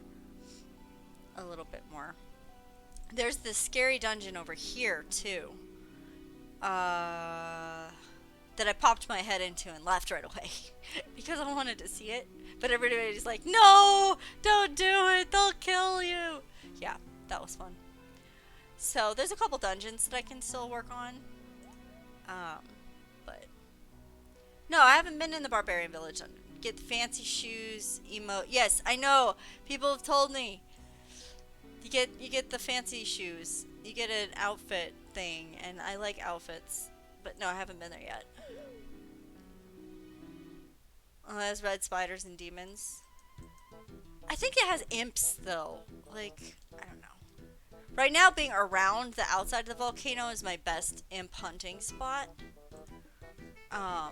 a little bit more. There's this scary dungeon over here too. That I popped my head into and left right away because I wanted to see it. But everybody's like, no, don't do it. They'll kill you. Yeah, that was fun. So there's a couple dungeons that I can still work on. But no, I haven't been in the Barbarian Village dungeon. Get the fancy shoes, emote. Yes, I know. People have told me. You get the fancy shoes. You get an outfit thing, and I like outfits. But no, I haven't been there yet. Oh, it has red spiders and demons. I think it has imps, though. Like, I don't know. Right now, being around the outside of the volcano is my best imp hunting spot. I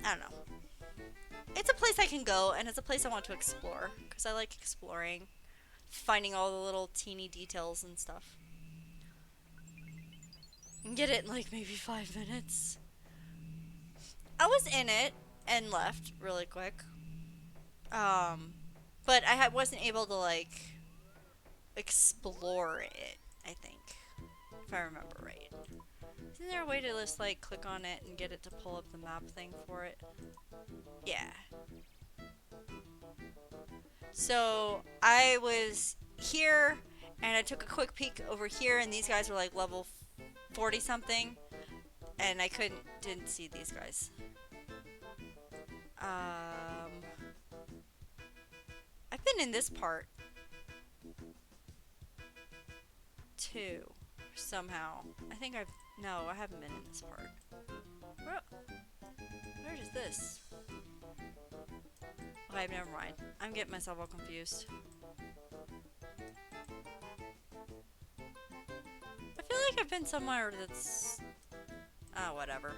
don't know. It's a place I can go, and it's a place I want to explore. Because I like exploring. Finding all the little teeny details and stuff. And get it in like maybe 5 minutes. I was in it and left really quick. But I wasn't able to like explore it, I think. If I remember right. Isn't there a way to just like click on it and get it to pull up the map thing for it? Yeah. So I was here and I took a quick peek over here and these guys were like level 40 something and I didn't see these guys. I've been in this part too somehow. No, I haven't been in this part. Where is this? Okay, never mind. I'm getting myself all confused. I feel like I've been somewhere that's... Oh, whatever.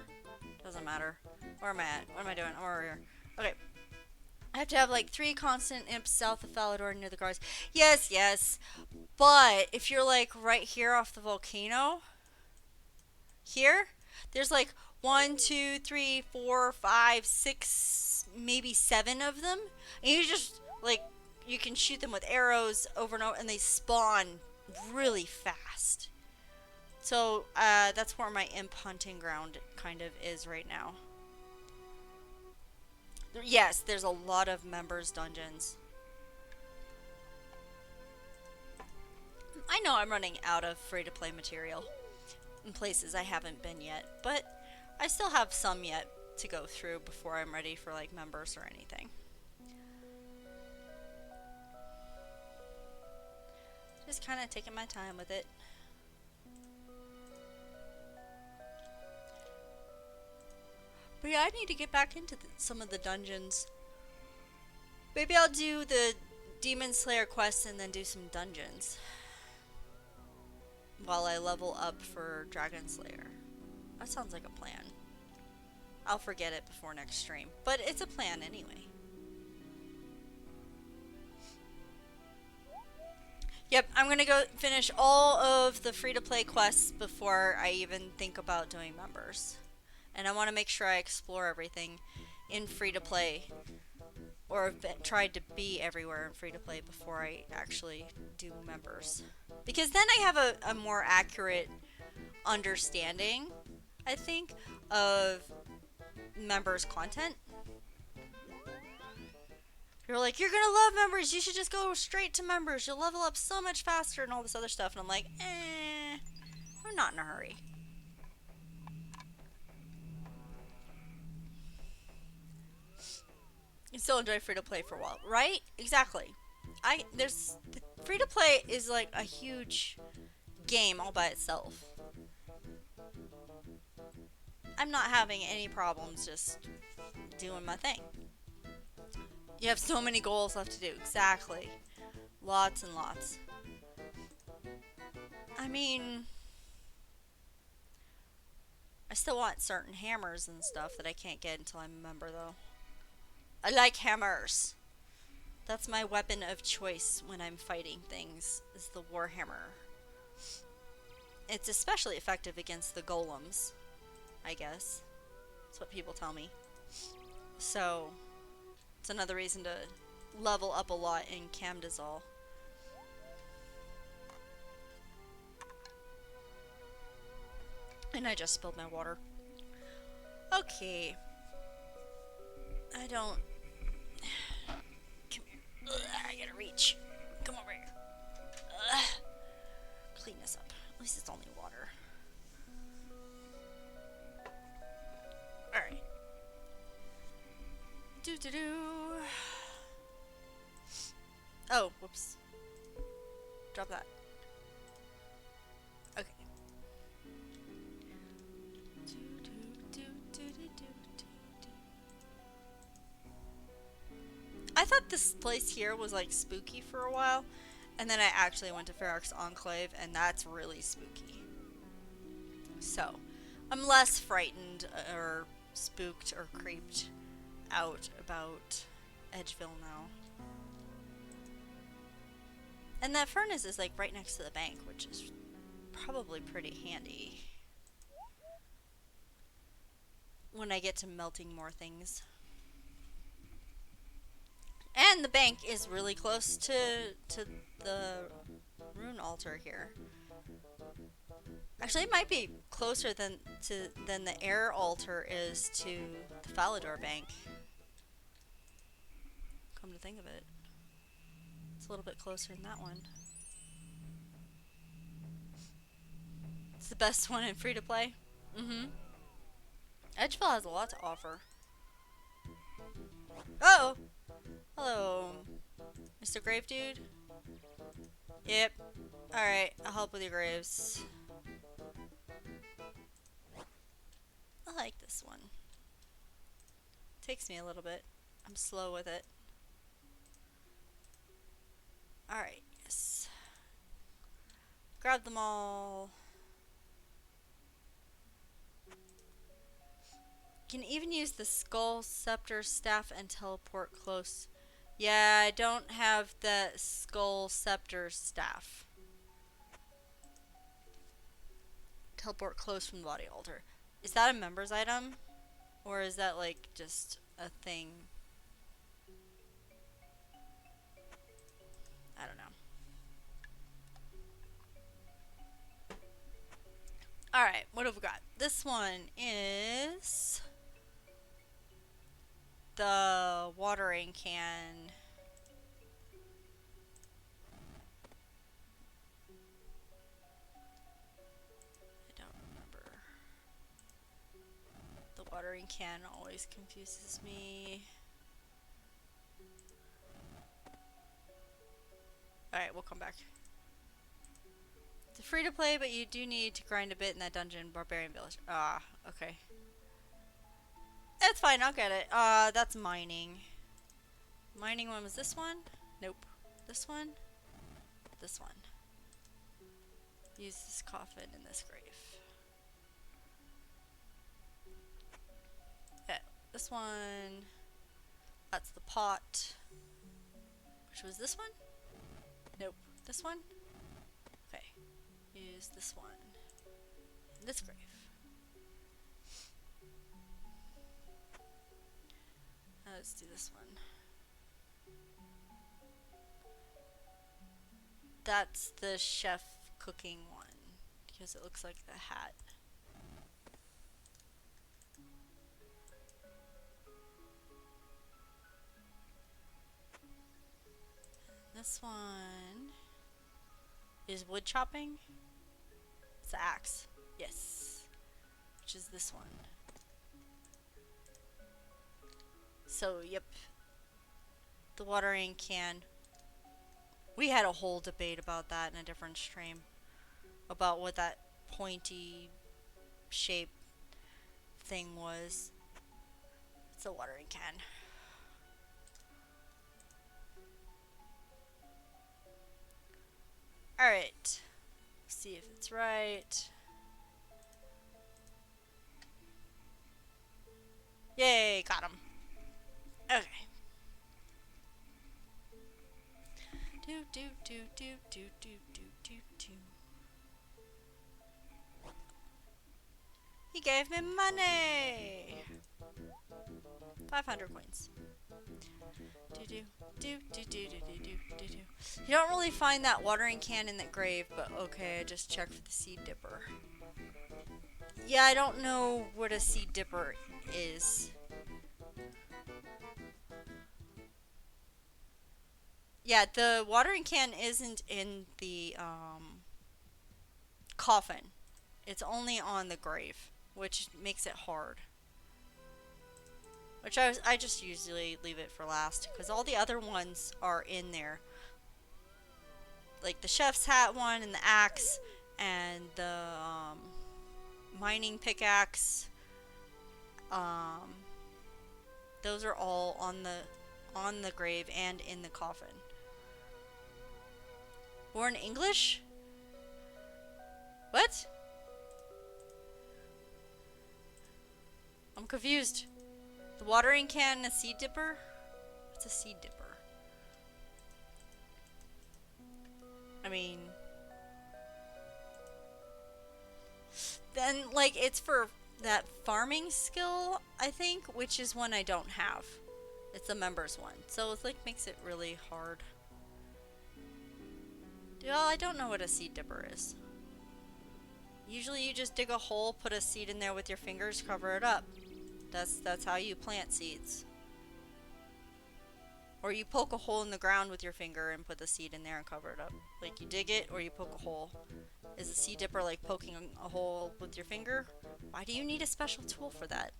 Doesn't matter. Where am I at? What am I doing? I'm over here. Okay. I have to have like 3 constant imps south of Falador near the guards. Yes, yes. But if you're like right here off the volcano... Here, there's like 1, 2, 3, 4, 5, 6, maybe 7 of them. And you just, like, you can shoot them with arrows over and over, and they spawn really fast. So, that's where my imp hunting ground kind of is right now. Yes, there's a lot of members dungeons. I know I'm running out of free-to-play material in places I haven't been yet, but I still have some yet to go through before I'm ready for like members or anything. Just kind of taking my time with it. But yeah, I need to get back into some of the dungeons. Maybe I'll do the Demon Slayer quests and then do some dungeons while I level up for Dragon Slayer. That sounds like a plan. I'll forget it before next stream, but it's a plan anyway. Yep, I'm gonna go finish all of the free-to-play quests before I even think about doing members. And I want to make sure I explore everything in free-to-play, or tried to be everywhere in free-to-play before I actually do members. Because then I have a more accurate understanding, I think, of members' content. You're like, you're gonna love members, you should just go straight to members, you'll level up so much faster and all this other stuff. And I'm like, I'm not in a hurry. You still enjoy free to play for a while, right? Exactly. There's free to play is like a huge game all by itself. I'm not having any problems just doing my thing. You have so many goals left to do. Exactly. Lots and lots. I mean, I still want certain hammers and stuff that I can't get until I'm a member, though. I like hammers. That's my weapon of choice when I'm fighting things, is the warhammer. It's especially effective against the golems, I guess. That's what people tell me. So, it's another reason to level up a lot in Camdazol. And I just spilled my water. Okay. I don't... Come here. Ugh, I gotta reach. Come over here. Ugh. Clean this up. At least it's only water. Alright. Do. Oh, whoops. Drop that. Okay. I thought this place here was like spooky for a while, and then I actually went to Ferox Enclave, and that's really spooky. So, I'm less frightened or spooked or creeped out about Edgeville now. And that furnace is like right next to the bank, which is probably pretty handy when I get to melting more things. And the bank is really close to the rune altar here. Actually, it might be closer than the air altar is to the Falador bank. Come to think of it, it's a little bit closer than that one. It's the best one in free to play. Edgeville has a lot to offer. Oh! Hello, Mr. Grave Dude. Yep. Alright, I'll help with your graves. I like this one. Takes me a little bit. I'm slow with it. Alright, yes. Grab them all. You can even use the skull, scepter, staff, and teleport close. Yeah, I don't have the skull, scepter, staff. Teleport close from the body altar. Is that a member's item? Or is that like just a thing? I don't know. Alright, what have we got? This one is the watering can. I don't remember. The watering can always confuses me. Alright, we'll come back. It's free to play, but you do need to grind a bit in that dungeon, Barbarian Village. Ah, okay. That's fine, I'll get it. That's mining. Mining one was this one? Nope. This one? This one. Use this coffin in this grave. Okay, this one. That's the pot. Which was this one? Nope. This one? Okay. Use this one. In this grave. Let's do this one. That's the chef cooking one, because it looks like the hat. This one is wood chopping. It's the axe. Yes. Which is this one. So, yep. The watering can. We had a whole debate about that in a different stream. About what that pointy shape thing was. It's a watering can. Alright. See if it's right. Yay, got him. Okay. Do do do do do do do do do. He gave me money. 500 coins. Do do do do do do do do do. You don't really find that watering can in that grave, but okay, I just checked for the seed dipper. Yeah, I don't know what a seed dipper is. Yeah, the watering can isn't in the coffin. It's only on the grave, which makes it hard. Which I just usually leave it for last, because all the other ones are in there. Like the chef's hat one, and the axe, and the mining pickaxe. Those are all on the grave and in the coffin. Born English? What? I'm confused. The watering can and a seed dipper? What's a seed dipper? I mean... Then, like, it's for that farming skill, I think, which is one I don't have. It's a members one. So it's like, makes it really hard. Well, I don't know what a seed dipper is. Usually you just dig a hole, put a seed in there with your fingers, cover it up. That's how you plant seeds. Or you poke a hole in the ground with your finger and put the seed in there and cover it up. Like you dig it or you poke a hole. Is a seed dipper like poking a hole with your finger? Why do you need a special tool for that?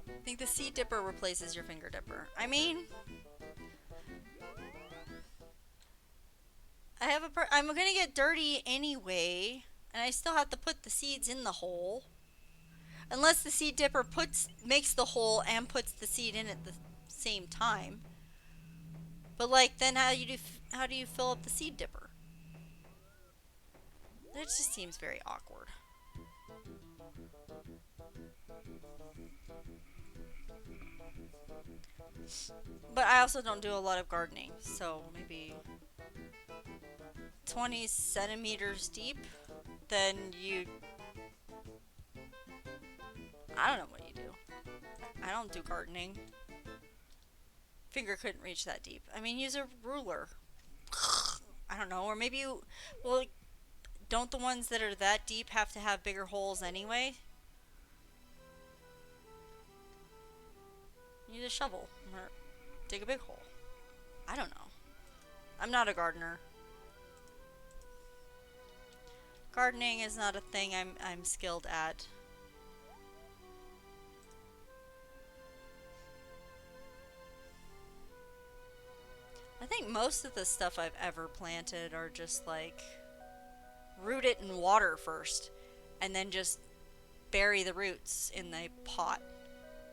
I think the seed dipper replaces your finger dipper. I mean, I'm gonna get dirty anyway, and I still have to put the seeds in the hole. Unless the seed dipper makes the hole and puts the seed in at the same time. But like, then how do you fill up the seed dipper? That just seems very awkward. But I also don't do a lot of gardening, so maybe 20 centimeters deep, then you... I don't know what you do. I don't do gardening. Finger couldn't reach that deep. I mean, use a ruler. I don't know, or maybe you... Well, don't the ones that are that deep have to have bigger holes anyway? Use a shovel, or dig a big hole. I don't know. I'm not a gardener. Gardening is not a thing I'm skilled at. I think most of the stuff I've ever planted are just like root it in water first and then just bury the roots in the pot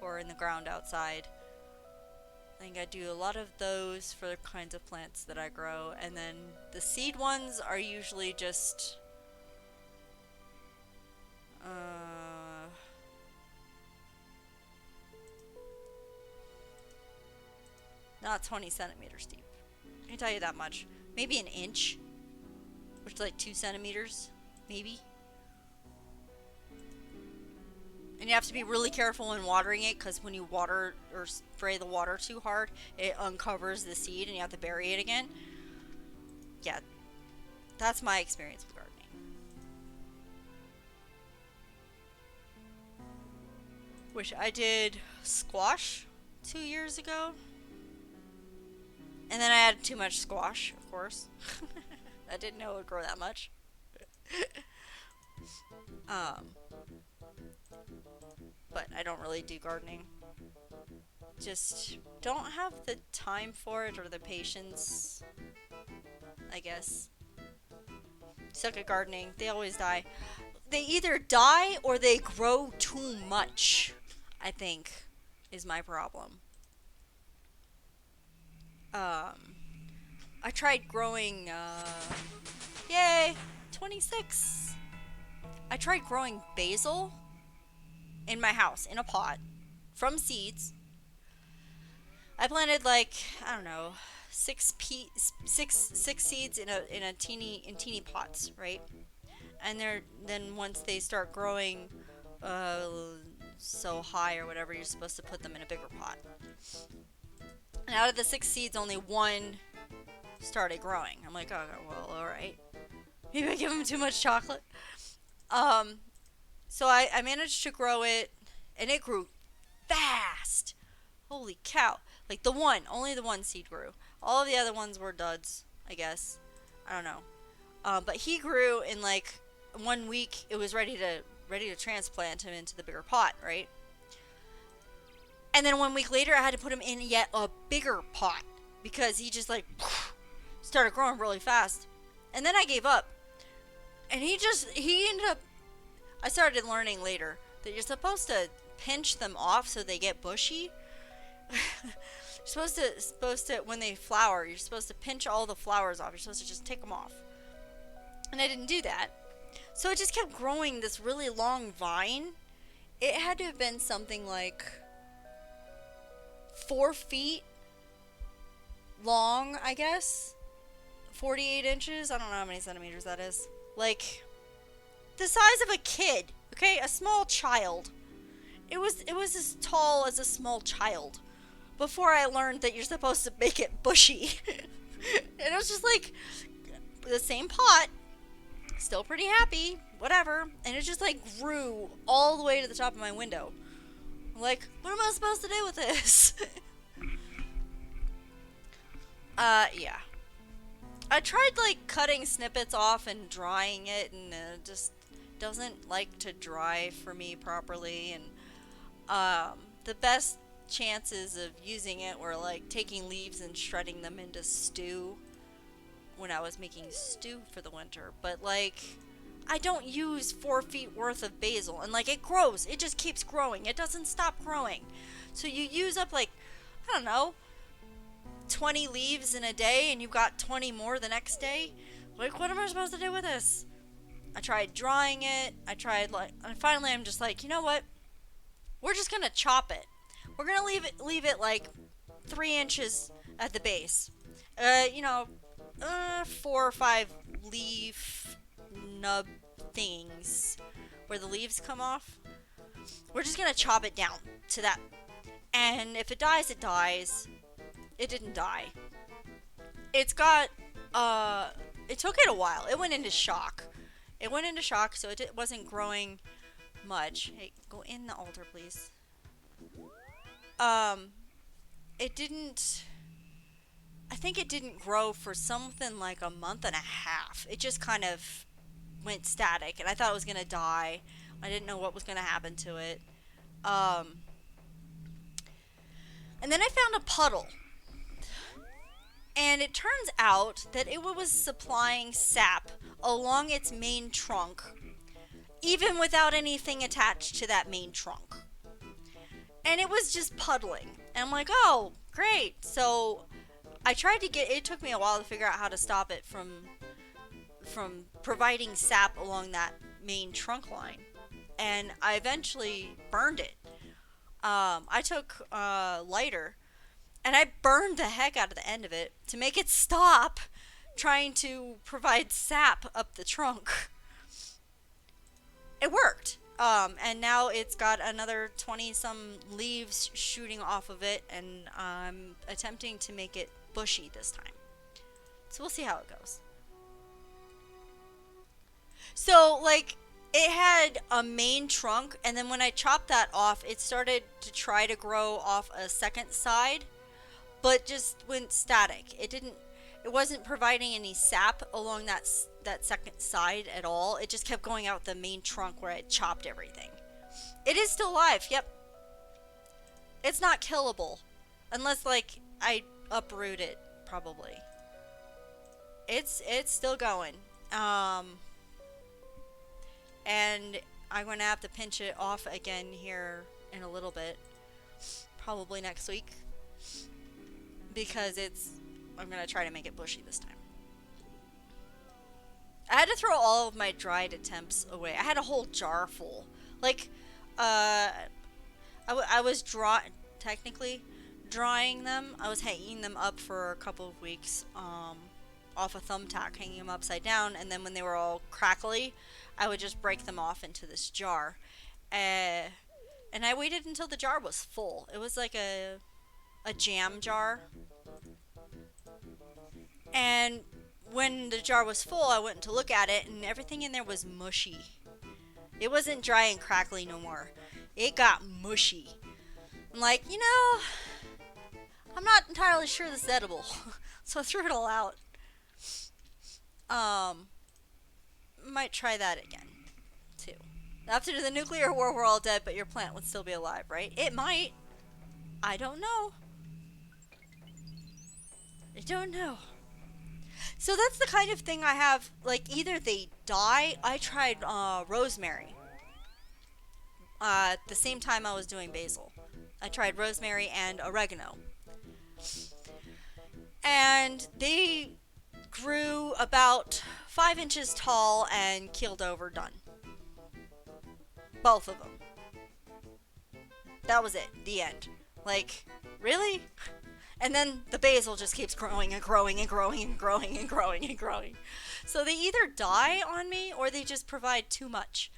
or in the ground outside. I think I do a lot of those for the kinds of plants that I grow, and then the seed ones are usually just not 20 centimeters deep. I can tell you that much. Maybe an inch, which is like 2 centimeters, maybe. And you have to be really careful when watering it, because when you water or spray the water too hard, it uncovers the seed and you have to bury it again. Yeah, that's my experience with gardening. Which I did squash 2 years ago. And then I added too much squash, of course. I didn't know it would grow that much. um, but I don't really do gardening. Just don't have the time for it or the patience, I guess. Suck at gardening. They always die. They either die or they grow too much, I think, is my problem. Um, I tried growing, yay, 26. I tried growing basil in my house in a pot from seeds. I planted like, I don't know, six seeds in a teeny pots, right? And then once they start growing uh, so high or whatever, you're supposed to put them in a bigger pot. And out of the 6 seeds, only one started growing. I'm like, oh well, all right. Maybe I give them too much chocolate. Um, so I managed to grow it, and it grew fast. Holy cow! Like only the one seed grew. All of the other ones were duds, I guess. I don't know. But he grew in like 1 week. It was ready to transplant him into the bigger pot, right? And then 1 week later, I had to put him in yet a bigger pot because he just like started growing really fast. And then I gave up. And he ended up. I started learning later that you're supposed to pinch them off so they get bushy. You're supposed to when they flower, you're supposed to pinch all the flowers off. You're supposed to just take them off. And I didn't do that. So it just kept growing this really long vine. It had to have been something like 4 feet long, I guess. 48 inches. I don't know how many centimeters that is. Like the size of a kid. Okay, a small child. It was as tall as a small child. Before I learned that you're supposed to make it bushy. And it was just like the same pot. Still pretty happy. Whatever. And it just like grew all the way to the top of my window. I'm like, what am I supposed to do with this? Yeah. I tried like cutting snippets off and drying it, and it just doesn't like to dry for me properly. And the best chances of using it were like taking leaves and shredding them into stew when I was making stew for the winter. But like, I don't use 4 feet worth of basil, and like it grows, it just keeps growing, it doesn't stop growing. So you use up like, I don't know, 20 leaves in a day, and you've got 20 more the next day. Like, what am I supposed to do with this? I tried drying it, and finally I'm just like, you know what? We're just gonna chop it. We're gonna leave it like 3 inches at the base. 4 or 5 leaf nub things where the leaves come off. We're just gonna chop it down to that. And if it dies, it dies. It didn't die. It's got, it took it a while. It went into shock. So it wasn't growing much. Hey, go in the altar, please. It didn't, I think it didn't grow for something like a month and a half. It just kind of went static, and I thought it was going to die. I didn't know what was going to happen to it. And then I found a puddle. And it turns out that it was supplying sap along its main trunk, even without anything attached to that main trunk. And it was just puddling. And I'm like, oh, great. So I tried to it took me a while to figure out how to stop it from providing sap along that main trunk line. And I eventually burned it. I took a lighter, and I burned the heck out of the end of it to make it stop trying to provide sap up the trunk. It worked. And now it's got another 20-some leaves shooting off of it, and I'm attempting to make it bushy this time. So we'll see how it goes. So, like, it had a main trunk, and then when I chopped that off, it started to try to grow off a second side, but just went static. It it wasn't providing any sap along that second side at all. It just kept going out the main trunk where it chopped everything. It is still alive. Yep. It's not killable. Unless, like, I uproot it, probably. It's still going. And I'm going to have to pinch it off again here in a little bit. Probably next week. Because I'm going to try to make it bushy this time. I had to throw all of my dried attempts away. I had a whole jar full. Like, I was technically drying them. I was hanging them up for a couple of weeks off a thumbtack, hanging them upside down, and then when they were all crackly, I would just break them off into this jar. And I waited until the jar was full. It was like a jam jar. And when the jar was full, I went to look at it, and everything in there was mushy. It wasn't dry and crackly no more. It got mushy. I'm like, you know, I'm not entirely sure this is edible. So I threw it all out. Might try that again, too. After the nuclear war, we're all dead, but your plant would still be alive, right? It might. I don't know. I don't know. So that's the kind of thing I have, like, either they die. I tried rosemary. At the same time I was doing basil. I tried rosemary and oregano. And they grew about 5 inches tall and keeled over, done. Both of them. That was it. The end. Like, really? And then the basil just keeps growing and growing and growing and growing and growing and growing. So they either die on me or they just provide too much.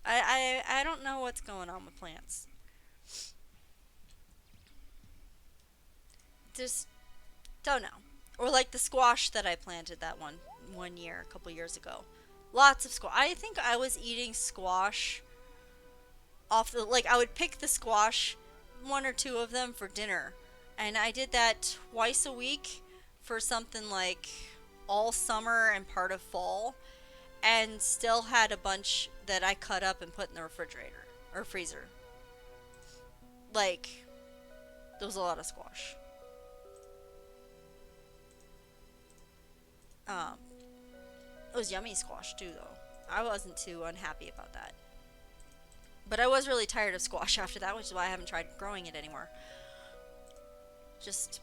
I don't know what's going on with plants. Just don't know. Or like the squash that I planted that one year, a couple years ago. Lots of squash. I think I was eating squash off the, like, I would pick the squash, 1 or 2 of them, for dinner. And I did that twice a week for something like all summer and part of fall. And still had a bunch that I cut up and put in the refrigerator. Or freezer. Like, there was a lot of squash. It was yummy squash too, though. I wasn't too unhappy about that. But I was really tired of squash after that, which is why I haven't tried growing it anymore. Just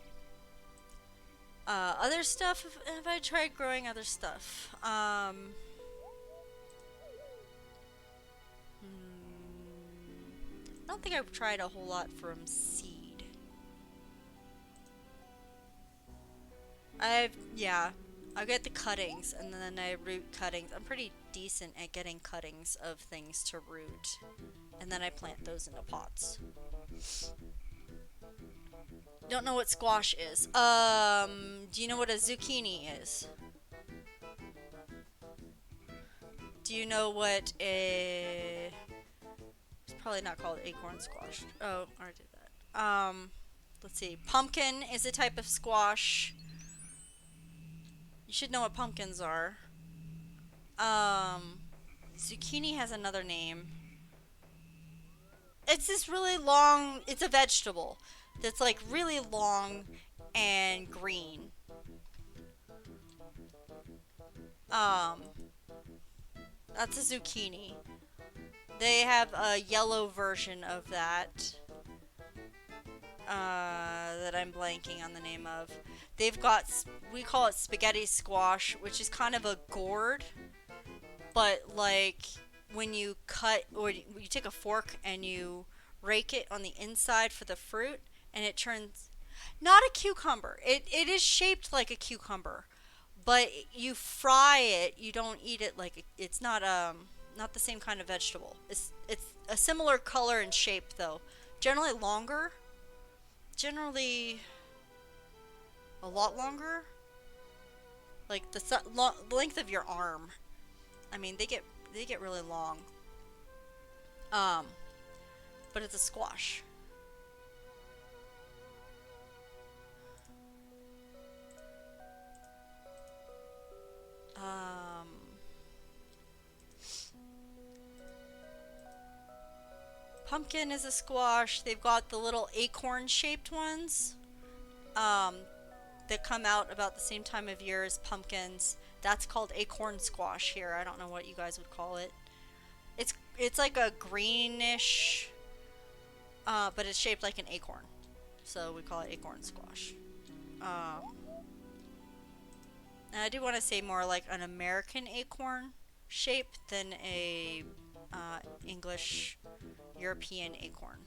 other stuff. Have I tried growing other stuff? I don't think I've tried a whole lot from seed. I get the cuttings and then I root cuttings. I'm pretty decent at getting cuttings of things to root. And then I plant those into pots. Don't know what squash is. Do you know what a zucchini is? Do you know what a... It's probably not called acorn squash. Oh, I already did that. Let's see. Pumpkin is a type of squash. You should know what pumpkins are. Zucchini has another name. It's this really long... It's a vegetable that's like really long and green. That's a zucchini. They have a yellow version of that. That I'm blanking on the name of. They've got, we call it spaghetti squash, which is kind of a gourd, but like when you cut, or you take a fork and you rake it on the inside for the fruit, and it turns, not a cucumber. It is shaped like a cucumber, but you fry it. You don't eat it like it's not the same kind of vegetable. It's a similar color and shape though. Generally longer. Generally a lot longer. Like the length of your arm. I mean, they get really long. But it's a squash. Pumpkin is a squash. They've got the little acorn-shaped ones um, that come out about the same time of year as pumpkins. That's called acorn squash here. I don't know what you guys would call it. It's like a greenish, but it's shaped like an acorn, so we call it acorn squash. And I do want to say more like an American acorn shape than a English European acorn.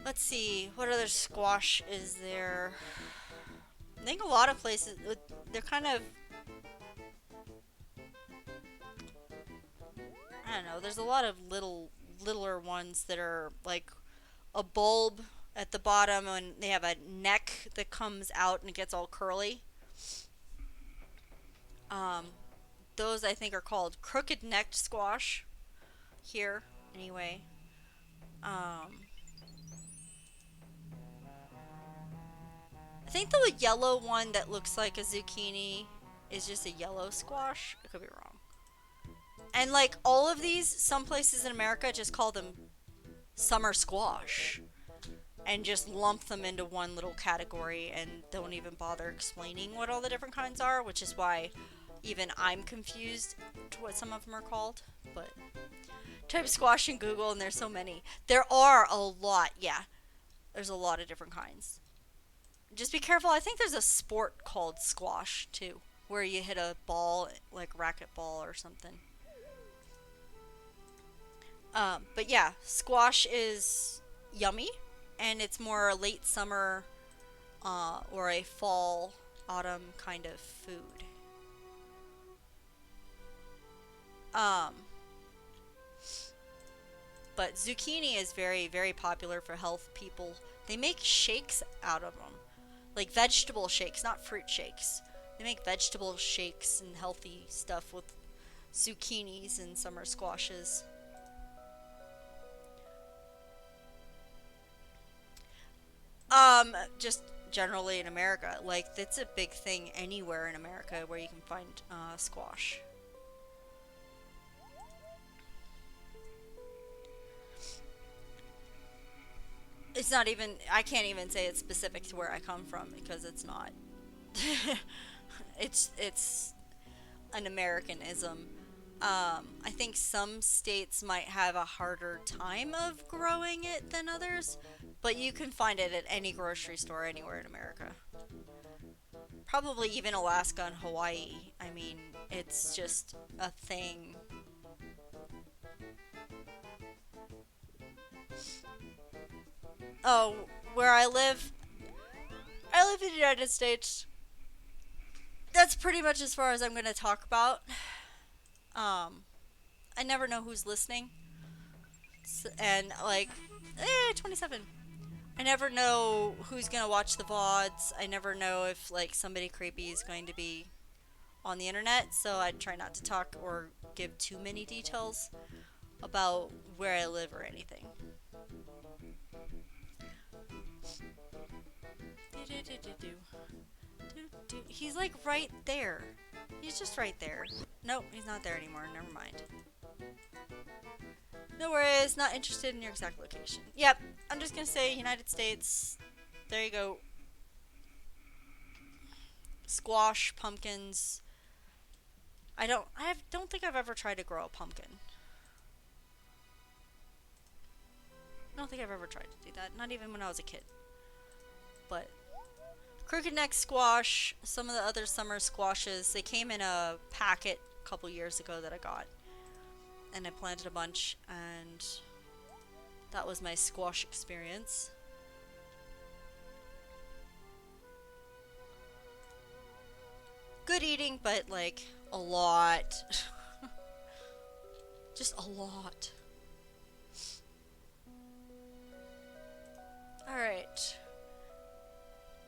Let's see, what other squash is there? I think a lot of places, they're kind of, I don't know, there's a lot of littler ones that are like a bulb at the bottom and they have a neck that comes out and it gets all curly. Um, those I think are called crooked-necked squash here, anyway. I think the yellow one that looks like a zucchini is just a yellow squash. I could be wrong. And like all of these, some places in America just call them summer squash and just lump them into one little category and don't even bother explaining what all the different kinds are, which is why even I'm confused to what some of them are called. But type squash in Google and there's so many. There are a lot, yeah. There's a lot of different kinds. Just be careful. I think there's a sport called squash too, where you hit a ball, like racquetball or something. But yeah, squash is yummy, and it's more a late summer or a fall, autumn kind of food. But zucchini is very, very popular for health people. They make shakes out of them. Like vegetable shakes, not fruit shakes. They make vegetable shakes and healthy stuff with zucchinis and summer squashes. Just generally in America. Like, it's a big thing anywhere in America where you can find squash. It's not even, I can't even say it's specific to where I come from because it's not. It's an Americanism. I think some states might have a harder time of growing it than others, but you can find it at any grocery store anywhere in America. Probably even Alaska and Hawaii. I mean, it's just a thing. Oh, where I live in the United States. That's pretty much as far as I'm going to talk about. Um, I never know who's listening. And, like, 27. I never know who's going to watch the VODs. I never know if, like, somebody creepy is going to be on the internet. So I try not to talk or give too many details about where I live or anything. He's like right there. He's just right there. Nope, he's not there anymore. Never mind. No worries, not interested in your exact location. Yep, I'm just gonna say United States. There you go. Squash, pumpkins. I don't think I've ever tried to grow a pumpkin. I don't think I've ever tried to do that. Not even when I was a kid. But crooked neck squash, some of the other summer squashes, they came in a packet a couple years ago that I got. And I planted a bunch, and that was my squash experience. Good eating, but like a lot. Just a lot. Alright.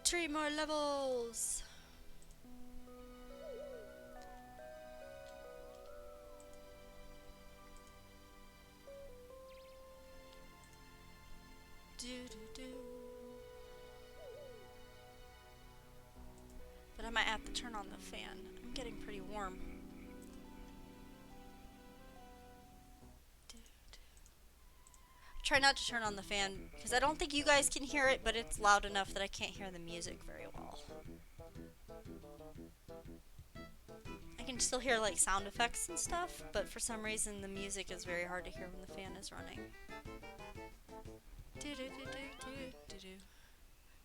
3 more levels. Do do do. turn on the fan. I'm getting pretty warm. Try not to turn on the fan because I don't think you guys can hear it, but it's loud enough that I can't hear the music very well. I can still hear like sound effects and stuff, but for some reason the music is very hard to hear when the fan is running.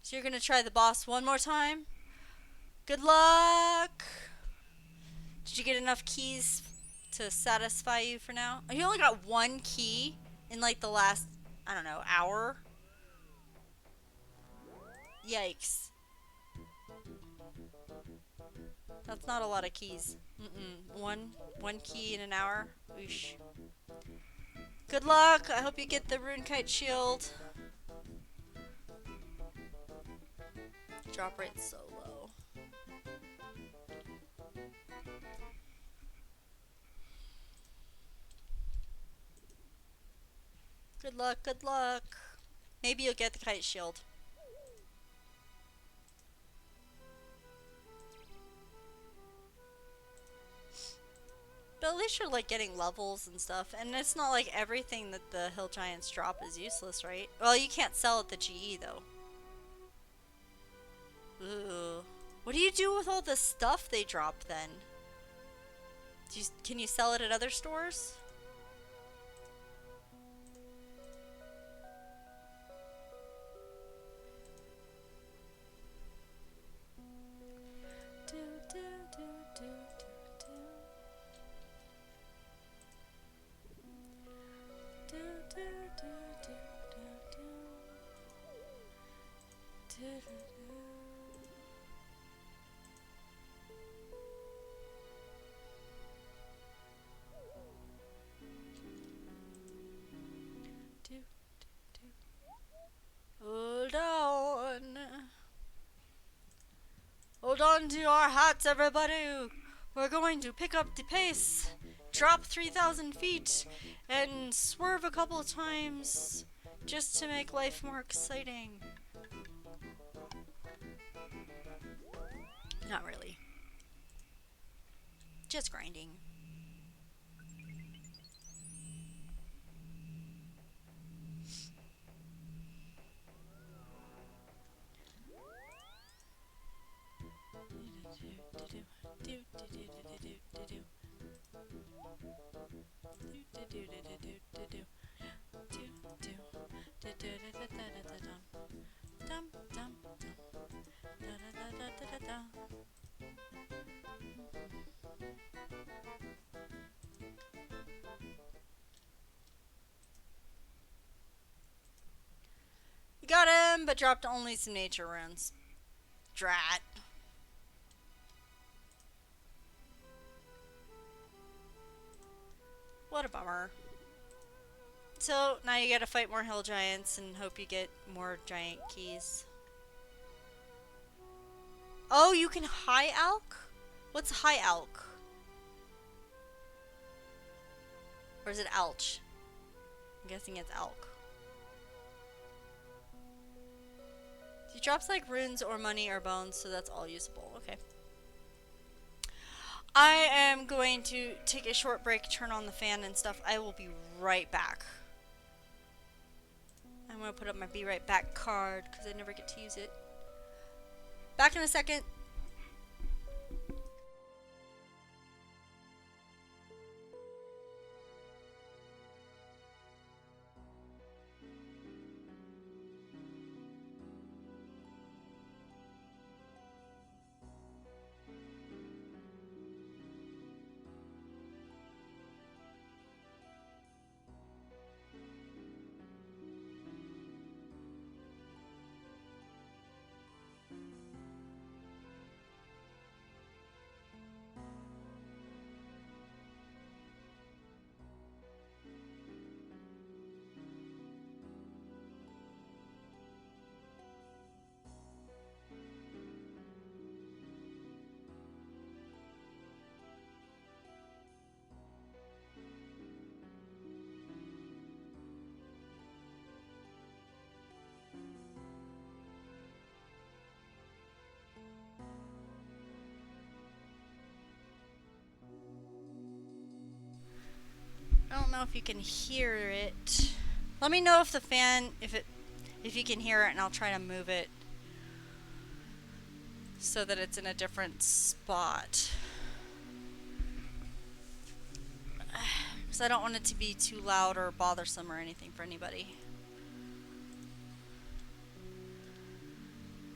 So you're gonna try the boss one more time? Good luck! Did you get enough keys to satisfy you for now? You only got one key in like the last, I don't know, hour? Yikes. That's not a lot of keys. One key in an hour? Oosh. Good luck! I hope you get the Runekite shield. Drop rate's so low. Good luck, good luck. Maybe you'll get the kite shield. But at least you're like getting levels and stuff, and it's not like everything that the hill giants drop is useless, right? Well, you can't sell at the GE though. Ooh. What do you do with all the stuff they drop then? Can you sell it at other stores? Hold on. Hold on to your hats, everybody. We're going to pick up the pace, drop 3,000 feet, and swerve a couple of times just to make life more exciting. Not really. Just grinding. You got him, but dropped only some nature runes. Drat. What a bummer. So now you gotta fight more hill giants and hope you get more giant keys. Oh, you can high alk? What's high alk? Or is it alch? I'm guessing it's alk. He drops like runes or money or bones, so that's all usable. Okay. I am going to take a short break, turn on the fan and stuff. I will be right back. I'm going to put up my be right back card because I never get to use it. Back in a second. don't know if you can hear it. Let me know if the fan, if you can hear it, and I'll try to move it so that it's in a different spot. Because I don't want it to be too loud or bothersome or anything for anybody.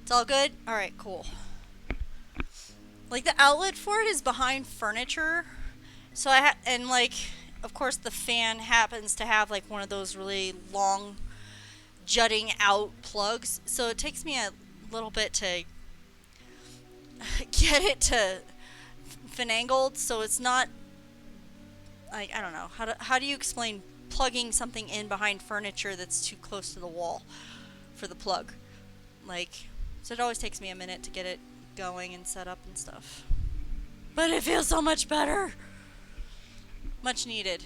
It's all good? Alright, cool. Like, the outlet for it is behind furniture. So and like, of course the fan happens to have like one of those really long jutting out plugs. So it takes me a little bit to get it to finagled so it's not, like, I don't know. How do you explain plugging something in behind furniture that's too close to the wall for the plug? Like, so it always takes me a minute to get it going and set up and stuff. But it feels so much better. Much needed.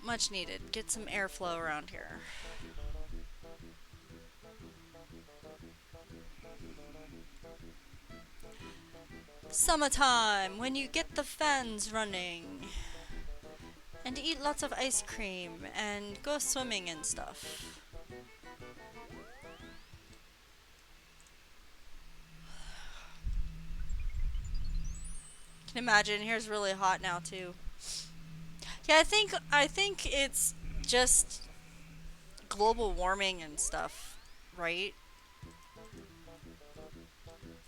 Much needed. Get some airflow around here. Summertime, when you get the fans running. And eat lots of ice cream and go swimming and stuff. Can imagine, here's really hot now too. Yeah, I think it's just global warming and stuff, right?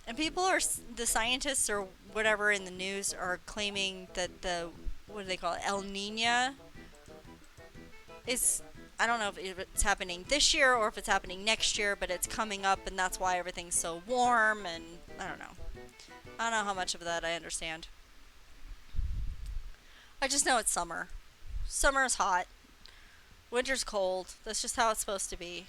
And people are, the scientists or whatever in the news are claiming that the, what do they call it, El Nino is, I don't know if it's happening this year or if it's happening next year, but it's coming up and that's why everything's so warm, and I don't know. I don't know how much of that I understand. I just know it's summer. Summer is hot. Winter's cold. That's just how it's supposed to be.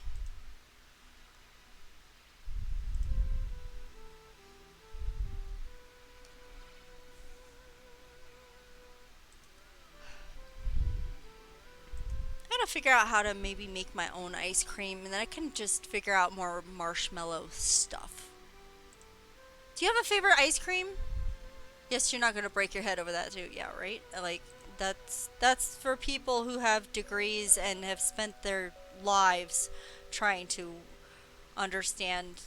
I gotta figure out how to maybe make my own ice cream, and then I can just figure out more marshmallow stuff. Do you have a favorite ice cream? Yes, you're not gonna break your head over that too. Yeah, right? Like, that's for people who have degrees and have spent their lives trying to understand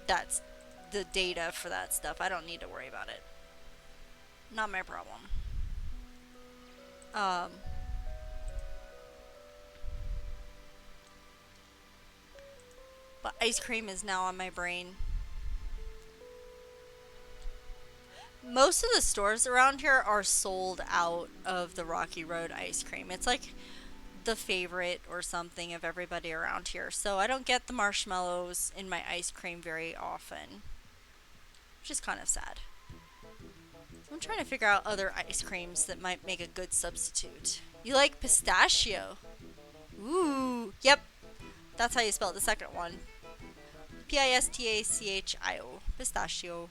that's the data for that stuff. I don't need to worry about it. Not my problem. But ice cream is now on my brain. Most of the stores around here are sold out of the Rocky Road ice cream. It's like the favorite or something of everybody around here. So I don't get the marshmallows in my ice cream very often, which is kind of sad. I'm trying to figure out other ice creams that might make a good substitute. You like pistachio? Ooh, yep. That's how you spell it, the second one. Pistachio. Pistachio.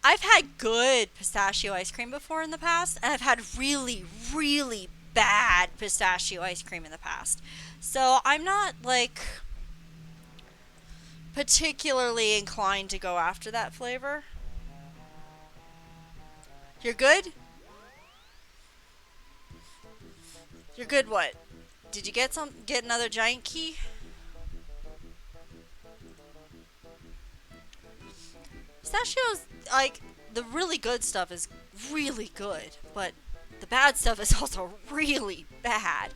I've had good pistachio ice cream before in the past, and I've had really, really bad pistachio ice cream in the past. So I'm not, like, particularly inclined to go after that flavor. You're good? You're good what? Did you get another giant key? Pistachios, like, the really good stuff is really good, but the bad stuff is also really bad.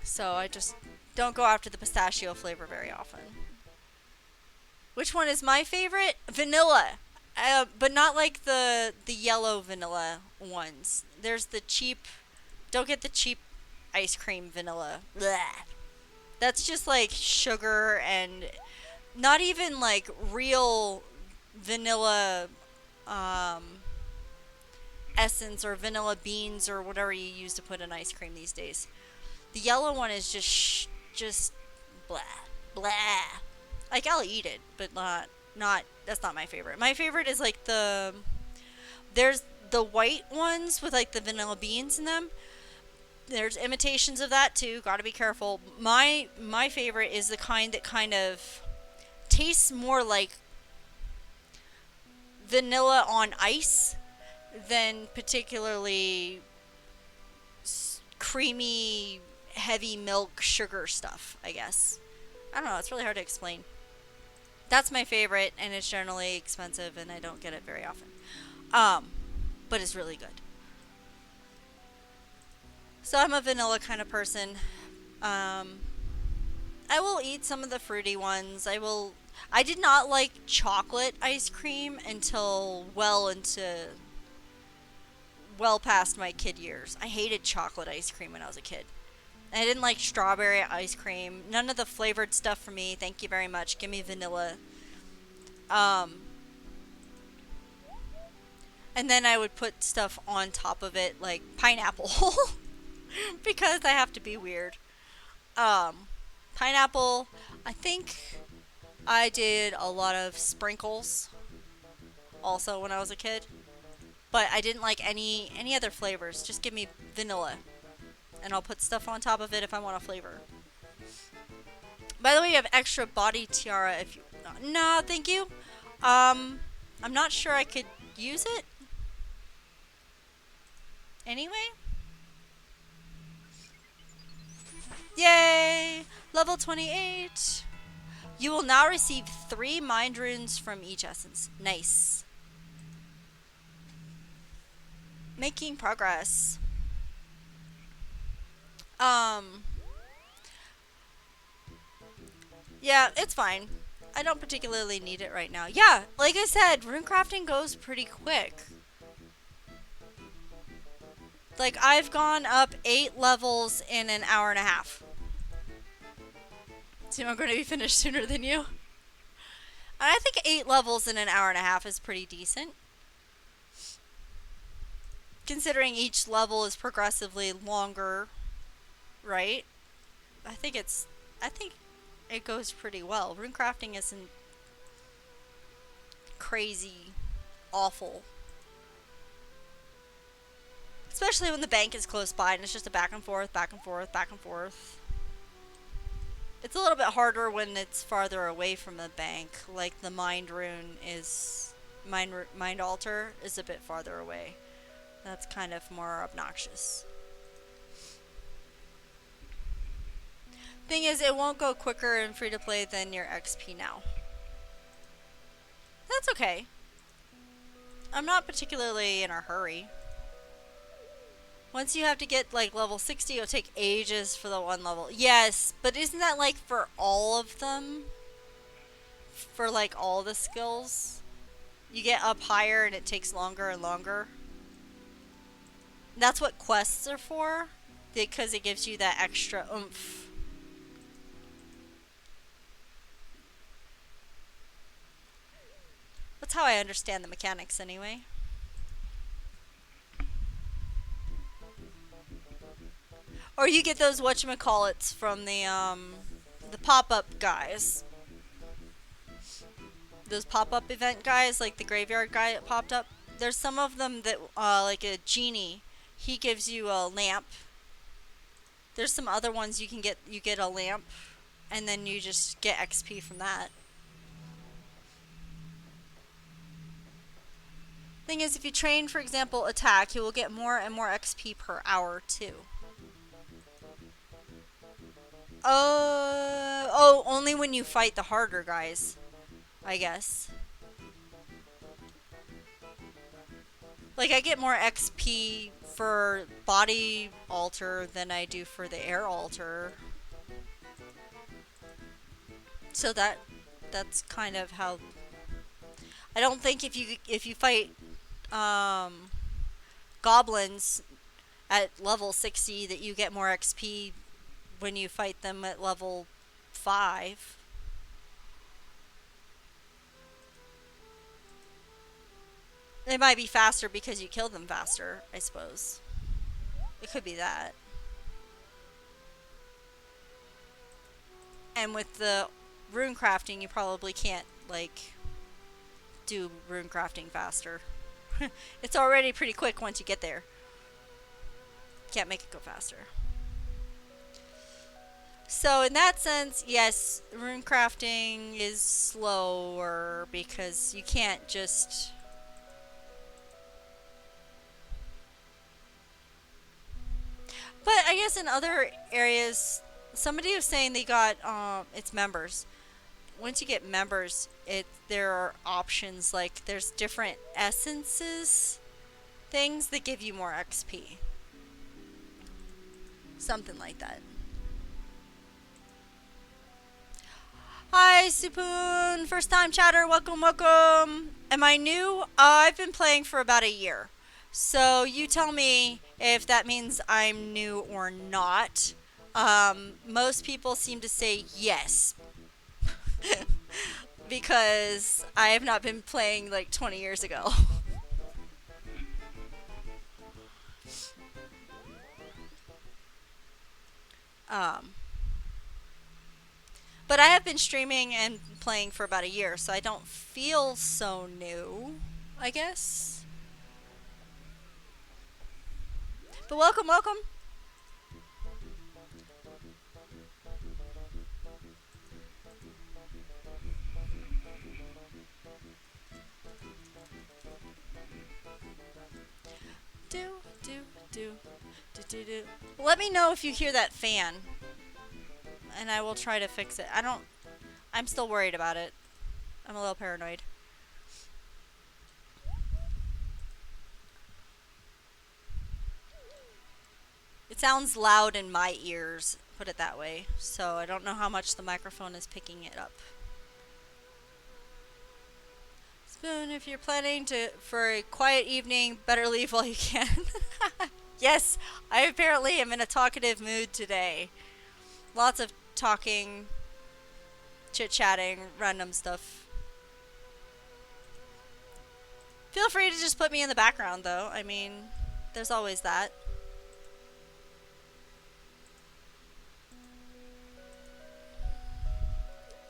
So I just don't go after the pistachio flavor very often. Which one is my favorite? Vanilla. But not like the yellow vanilla ones. There's the cheap, don't get the cheap ice cream vanilla. Blech. That's just like sugar and not even like real vanilla essence or vanilla beans or whatever you use to put in ice cream these days. The yellow one is just blah blah. Like, I'll eat it, but not that's not my favorite. My favorite is like there's the white ones with like the vanilla beans in them. There's imitations of that too. Got to be careful. My favorite is the kind that kind of tastes more like vanilla on ice than particularly creamy, heavy milk sugar stuff, I guess. I don't know, it's really hard to explain. That's my favorite, and it's generally expensive, and I don't get it very often. But it's really good. So I'm a vanilla kind of person. I will eat some of the fruity ones. I did not like chocolate ice cream until well past my kid years. I hated chocolate ice cream when I was a kid. I didn't like strawberry ice cream. None of the flavored stuff for me. Thank you very much. Give me vanilla. And then I would put stuff on top of it, like pineapple, because I have to be weird. Pineapple. I think I did a lot of sprinkles also when I was a kid, but I didn't like any other flavors. Just give me vanilla, and I'll put stuff on top of it if I want a flavor. By the way, you have extra body tiara if you... No, thank you. I'm not sure I could use it. Anyway. Yay! Level 28. You will now receive 3 mind runes from each essence. Nice. Making progress. Yeah, it's fine. I don't particularly need it right now. Yeah, like I said, runecrafting goes pretty quick. Like, I've gone up 8 levels in an hour and a half. So I'm going to be finished sooner than you. I think 8 levels in an hour and a half is pretty decent. Considering each level is progressively longer, right? I think it goes pretty well. Runecrafting isn't crazy awful. Especially when the bank is close by and it's just a back and forth, back and forth, back and forth. It's a little bit harder when it's farther away from the bank. Like the mind altar is a bit farther away. That's kind of more obnoxious. Thing is, it won't go quicker in free to play than your XP now. That's okay. I'm not particularly in a hurry. Once you have to get like level 60, it'll take ages for the one level. Yes, but isn't that like for all of them? For like all the skills? You get up higher and it takes longer and longer. That's what quests are for, because it gives you that extra oomph. That's how I understand the mechanics anyway. Or you get those whatchamacallits from the pop-up guys. Those pop-up event guys, like the graveyard guy that popped up. There's some of them that, like a genie, he gives you a lamp. There's some other ones you get a lamp, and then you just get XP from that. Thing is, if you train, for example, attack, you will get more and more XP per hour, too. Oh, only when you fight the harder guys, I guess. Like, I get more XP for body altar than I do for the air altar. So that's kind of how... I don't think if you fight goblins at level 60 that you get more XP when you fight them at level 5. It might be faster because you kill them faster, I suppose. It could be that. And with the runecrafting, you probably can't, like, do runecrafting faster. It's already pretty quick once you get there. Can't make it go faster. So in that sense, yes, runecrafting is slower because you can't just But I guess in other areas, somebody was saying they got it's members. Once you get members, there are options like there's different essences, things that give you more XP. Something like that. Hi, Supoon. First time chatter. Welcome, welcome. Am I new? I've been playing for about a year. So you tell me if that means I'm new or not. Most people seem to say yes. Because I have not been playing like 20 years ago. um, but I have been streaming and playing for about a year, so I don't feel so new, I guess. But welcome, welcome. Do, do, do, do, do, do. Let me know if you hear that fan, and I will try to fix it. I'm still worried about it. I'm a little paranoid. It sounds loud in my ears, put it that way. So I don't know how much the microphone is picking it up. Spoon, if you're planning for a quiet evening, better leave while you can. Yes, I apparently am in a talkative mood today. Lots of talking, chit-chatting, random stuff. Feel free to just put me in the background, though. I mean, there's always that.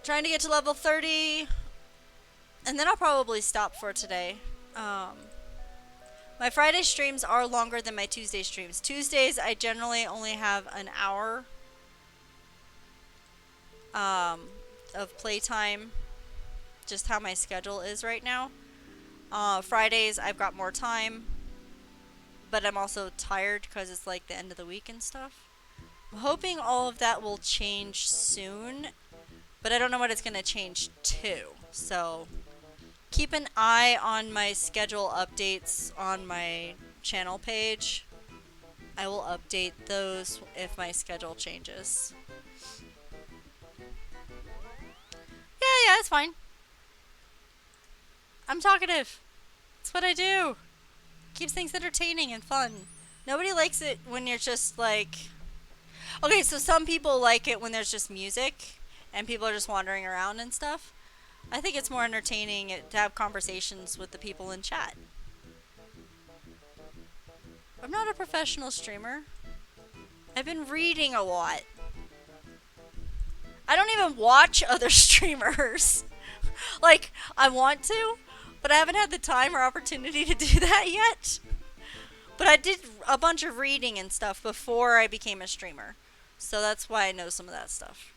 Trying to get to level 30, and then I'll probably stop for today. My Friday streams are longer than my Tuesday streams. Tuesdays, I generally only have an hour of playtime, just how my schedule is right now. Fridays, I've got more time, but I'm also tired because it's like the end of the week and stuff. I'm hoping all of that will change soon, but I don't know what it's going to change to. So keep an eye on my schedule updates on my channel page. I will update those if my schedule changes. Yeah, it's fine. I'm talkative. It's what I do. Keeps things entertaining and fun. Nobody likes it when you're just like... Okay, so some people like it when there's just music and people are just wandering around and stuff. I think it's more entertaining to have conversations with the people in chat. I'm not a professional streamer. I've been reading a lot. I don't even watch other streamers. Like, I want to, but I haven't had the time or opportunity to do that yet. But I did a bunch of reading and stuff before I became a streamer. So that's why I know some of that stuff.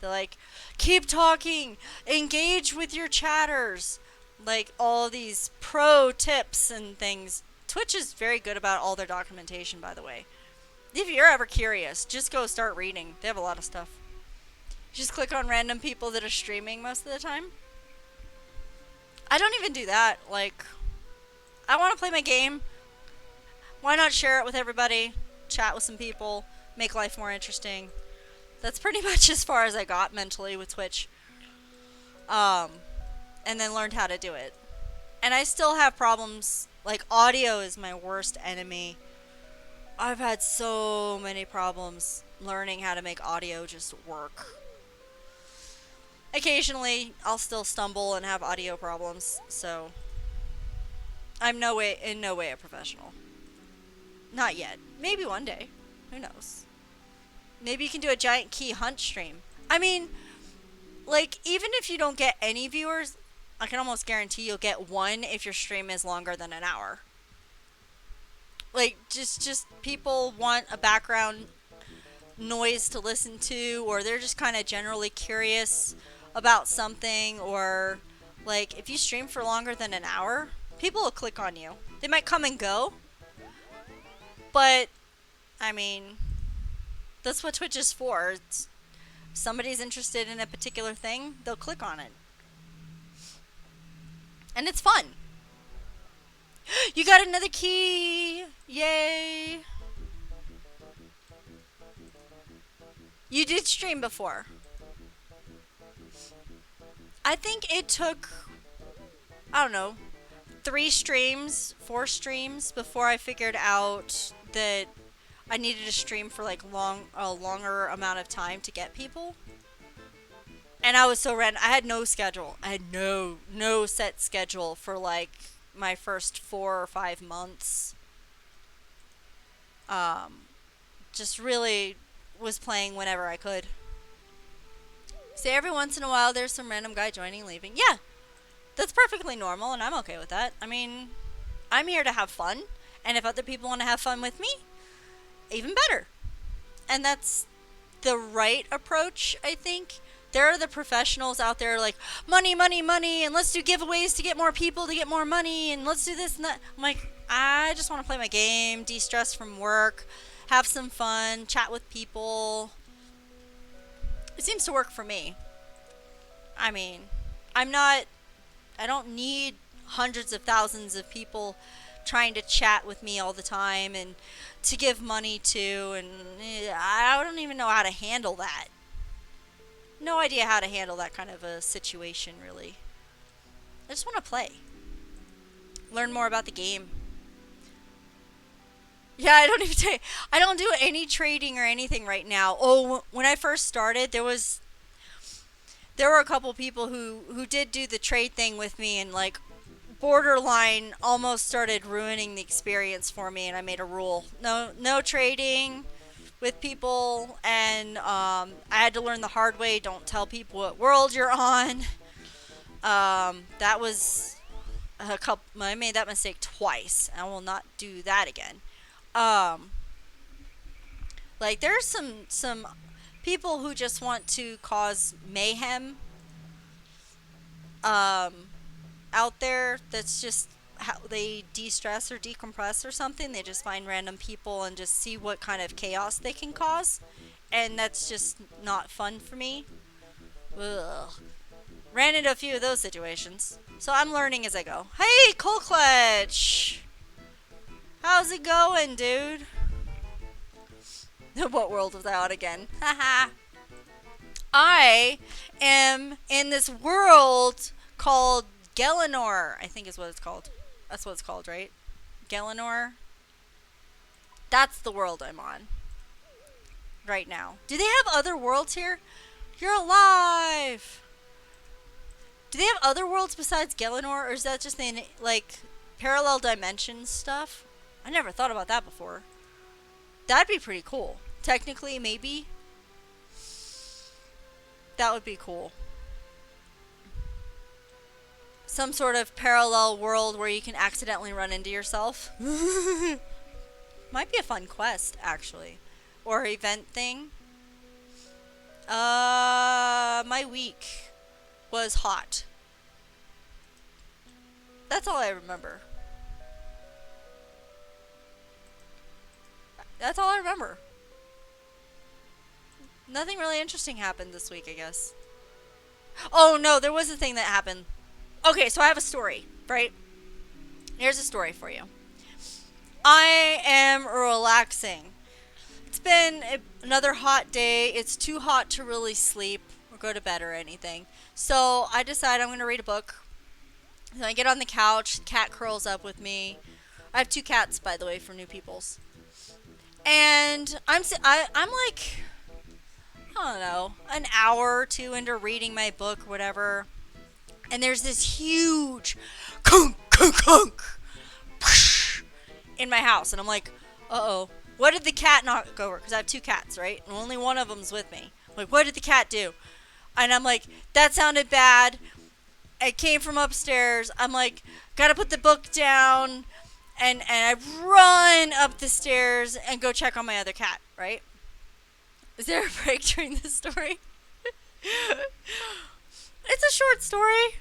They're like, keep talking, engage with your chatters. Like, all these pro tips and things. Twitch is very good about all their documentation, by the way. If you're ever curious, just go start reading. They have a lot of stuff. Just click on random people that are streaming most of the time. I don't even do that. Like, I want to play my game. Why not share it with everybody? Chat with some people. Make life more interesting. That's pretty much as far as I got mentally with Twitch. And then learned how to do it. And I still have problems. Like, audio is my worst enemy. I've had so many problems learning how to make audio just work. Occasionally, I'll still stumble and have audio problems, so I'm in no way a professional. Not yet. Maybe one day. Who knows? Maybe you can do a giant key hunt stream. I mean, like, even if you don't get any viewers, I can almost guarantee you'll get one if your stream is longer than an hour. Like, just people want a background noise to listen to, or they're just kind of generally curious about something, or like if you stream for longer than an hour, people will click on you. They might come and go, but I mean, That's what Twitch is for. Somebody's interested in a particular thing, they'll click on it. And it's fun. You got another key! Yay! You did stream before. I think it took, I don't know, 3 streams, 4 streams before I figured out that I needed to stream for like a longer amount of time to get people. And I was so random. I had no schedule. I had no set schedule for like my first 4 or 5 months. Just really was playing whenever I could. Say every once in a while there's some random guy joining, leaving. Yeah, that's perfectly normal, and I'm okay with that. I mean, I'm here to have fun, and if other people want to have fun with me, even better. And that's the right approach, I think. There are the professionals out there like, money, money, money, and let's do giveaways to get more people to get more money, and let's do this and that. I'm like, I just want to play my game, de-stress from work, have some fun, chat with people. It seems to work for me. I mean, I don't need hundreds of thousands of people trying to chat with me all the time and to give money to, and I don't even know how to handle that. No idea how to handle that kind of a situation, really. I just want to play. Learn more about the game. Yeah, I don't do any trading or anything right now. Oh, when I first started, there were a couple people who did do the trade thing with me, and like borderline almost started ruining the experience for me, and I made a rule. No trading with people, and I had to learn the hard way. Don't tell people what world you're on. That was I made that mistake twice. I will not do that again. Like there's some people who just want to cause mayhem out there. That's just how they de-stress or decompress or something. They just find random people and just see what kind of chaos they can cause, and that's just not fun for me. Ugh. Ran into a few of those situations, so I'm learning as I go. Hey, Cold Clutch! How's it going, dude? What world was I on again? Haha. I am in this world called Gelinor, I think is what it's called. That's what it's called, right? Gelinor. That's the world I'm on right now. Do they have other worlds here? You're alive! Do they have other worlds besides Gelinor, or is that just the, like, parallel dimensions stuff? I never thought about that before. That'd be pretty cool. Technically, maybe. That would be cool. Some sort of parallel world where you can accidentally run into yourself. Might be a fun quest, actually. Or event thing. My week was hot. That's all I remember. That's all I remember. Nothing really interesting happened this week, I guess. Oh, no, there was a thing that happened. Okay, so I have a story, right? Here's a story for you. I am relaxing. It's been another hot day. It's too hot to really sleep or go to bed or anything. So I decide I'm going to read a book. So I get on the couch. The cat curls up with me. I have 2 cats, by the way, for new peoples. And I'm like, I don't know, an hour or 2 into reading my book, whatever. And there's this huge kunk, kunk, kunk in my house. And I'm like, uh-oh. What did the cat knock over? Because I have 2 cats, right? And only one of them's with me. I'm like, what did the cat do? And I'm like, that sounded bad. It came from upstairs. I'm like, gotta put the book down. And I run up the stairs and go check on my other cat, right? Is there a break during this story? It's a short story.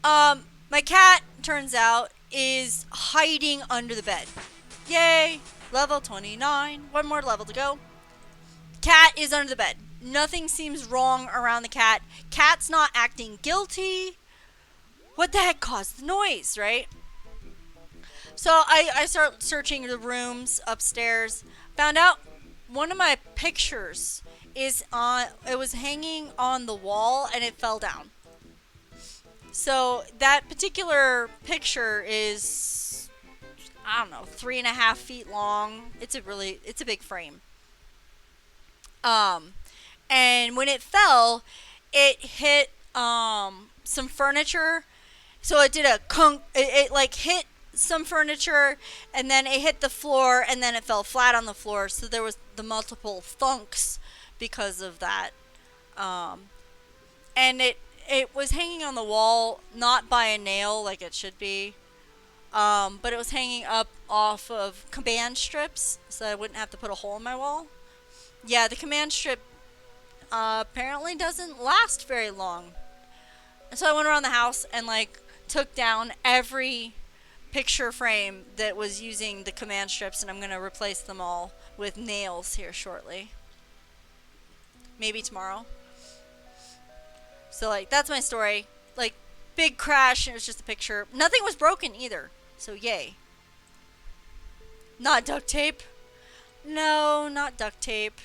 My cat, turns out, is hiding under the bed. Yay! Level 29. One more level to go. Cat is under the bed. Nothing seems wrong around the cat. Cat's not acting guilty. What the heck caused the noise, right? So I start searching the rooms upstairs. Found out one of my pictures is on, it was hanging on the wall and it fell down. So that particular picture is, I don't know, 3.5 feet long. It's a big frame. And when it fell, it hit some furniture. So it did a kunk. It like hit some furniture, and then it hit the floor, and then it fell flat on the floor. So there was the multiple thunks because of that. And it was hanging on the wall, not by a nail like it should be. But it was hanging up off of command strips, so I wouldn't have to put a hole in my wall. Yeah, the command strip apparently doesn't last very long. And so I went around the house and like took down every picture frame that was using the command strips, and I'm going to replace them all with nails here shortly. Maybe tomorrow. So like that's my story. Like big crash, and it was just a picture. Nothing was broken either. So yay. Not duct tape. No, not duct tape.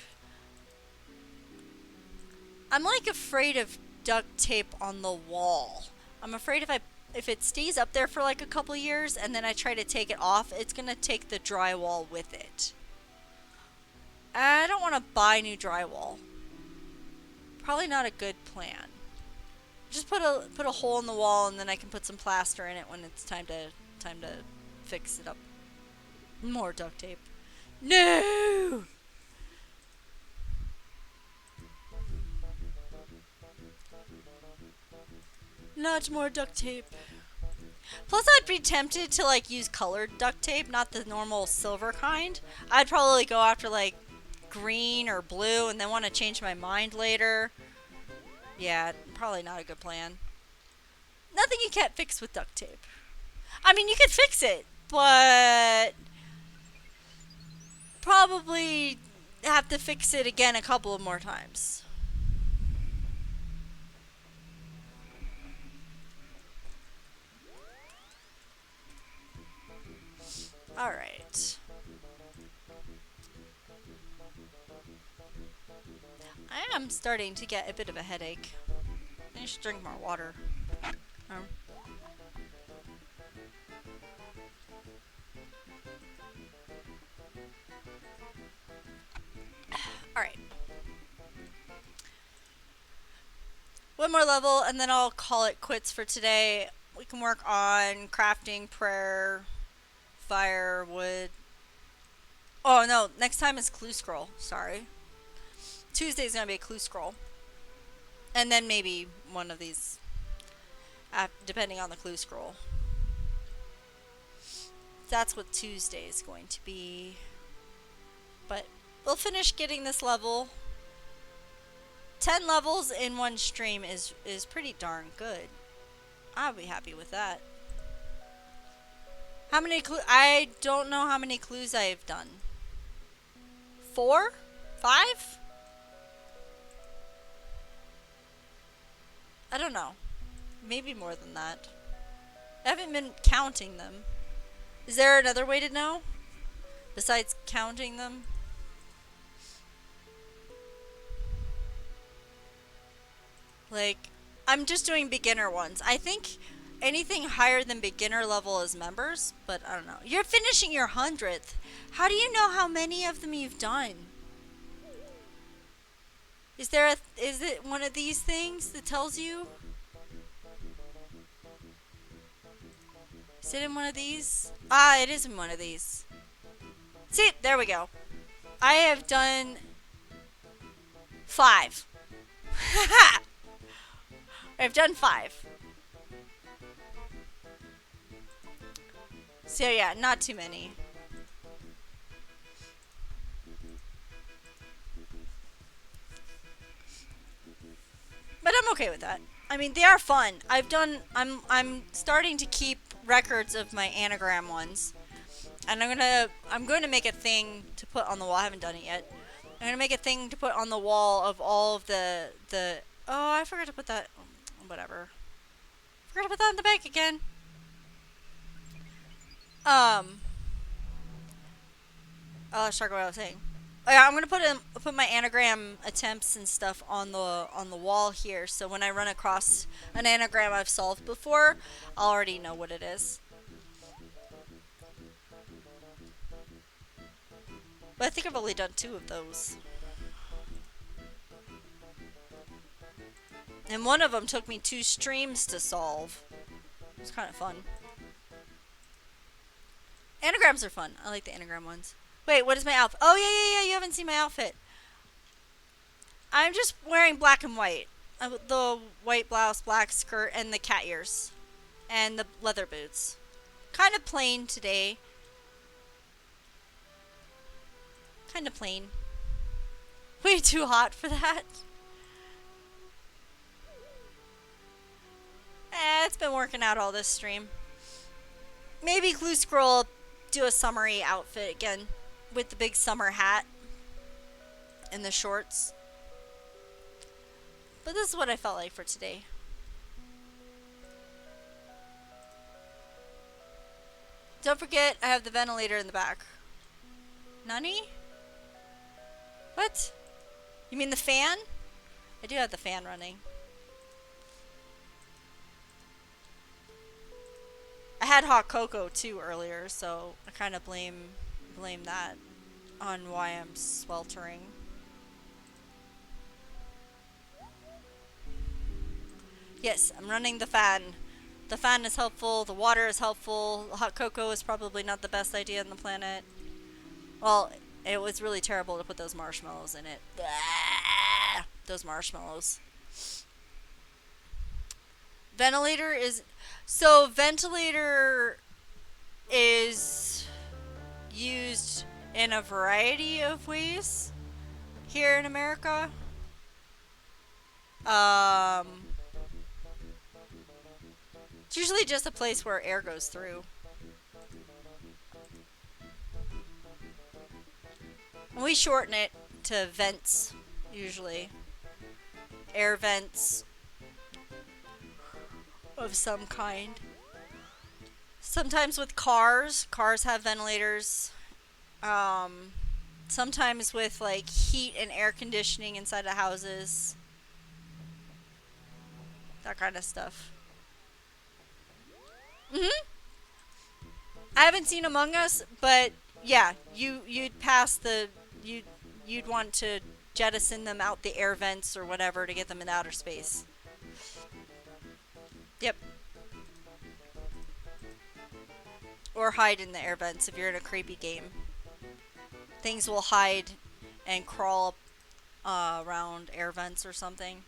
I'm like afraid of duct tape on the wall. I'm afraid if it stays up there for like a couple years and then I try to take it off, it's going to take the drywall with it. I don't want to buy new drywall. Probably not a good plan. Just put a hole in the wall, and then I can put some plaster in it when it's time to fix it up. More duct tape. No! Not more duct tape. Plus, I'd be tempted to like use colored duct tape, not the normal silver kind. I'd probably go after like green or blue, and then want to change my mind later. Yeah, probably not a good plan. Nothing you can't fix with duct tape. I mean, you could fix it, but probably have to fix it again a couple of more times. Alright. I am starting to get a bit of a headache. I should drink more water. Alright. One more level, and then I'll call it quits for today. We can work on crafting, prayer, firewood. Oh no, next time is clue scroll. Sorry. Tuesday's gonna be a clue scroll. And then maybe one of these, depending on the clue scroll. That's what Tuesday is going to be. But we'll finish getting this level. 10 levels in one stream is pretty darn good. I'll be happy with that. How many clues? I don't know how many clues I've done. 4? 5? I don't know. Maybe more than that. I haven't been counting them. Is there another way to know? Besides counting them? Like, I'm just doing beginner ones. I think anything higher than beginner level is members, but I don't know. You're finishing your 100th. How do you know how many of them you've done? Is it one of these things that tells you? Is it in one of these? Ah, it is in one of these. See, there we go. I have done 5. I've done 5. So yeah, not too many. But I'm okay with that. I mean, they are fun. I'm starting to keep records of my anagram ones. And I'm going to make a thing to put on the wall. I haven't done it yet. I'm I'm gonna make a thing to put on the wall of all of the. Oh, I forgot to put that. Whatever. Forgot to put that in the bank again. Oh, let's talk about what I was saying. Oh, yeah, I'm gonna put my anagram attempts and stuff on the wall here, so when I run across an anagram I've solved before, I'll already know what it is. But I think I've only done 2 of those. And one of them took me 2 streams to solve. It's kind of fun. Anagrams are fun. I like the anagram ones. Wait, what is my outfit? Oh, yeah. You haven't seen my outfit. I'm just wearing black and white. The white blouse, black skirt, and the cat ears. And the leather boots. Kind of plain today. Kind of plain. Way too hot for that. It's been working out all this stream. Maybe Glue Scroll do a summery outfit again. With the big summer hat. And the shorts. But this is what I felt like for today. Don't forget, I have the ventilator in the back. Nani? What? You mean the fan? I do have the fan running. I had hot cocoa too earlier, so I kind of blame that on why I'm sweltering. Yes, I'm running the fan. The fan is helpful, the water is helpful, hot cocoa is probably not the best idea on the planet. Well, it was really terrible to put those marshmallows in it. Blah! Those marshmallows. Ventilator is... So, ventilator is used in a variety of ways here in America. It's usually just a place where air goes through. We shorten it to vents, usually. Air vents of some kind. Sometimes with cars have ventilators. Sometimes with like heat and air conditioning inside the houses. That kind of stuff. I haven't seen Among Us, but yeah, you'd pass the you'd want to jettison them out the air vents or whatever to get them in outer space. Yep. Or hide in the air vents if you're in a creepy game. Things will hide and crawl around air vents or something.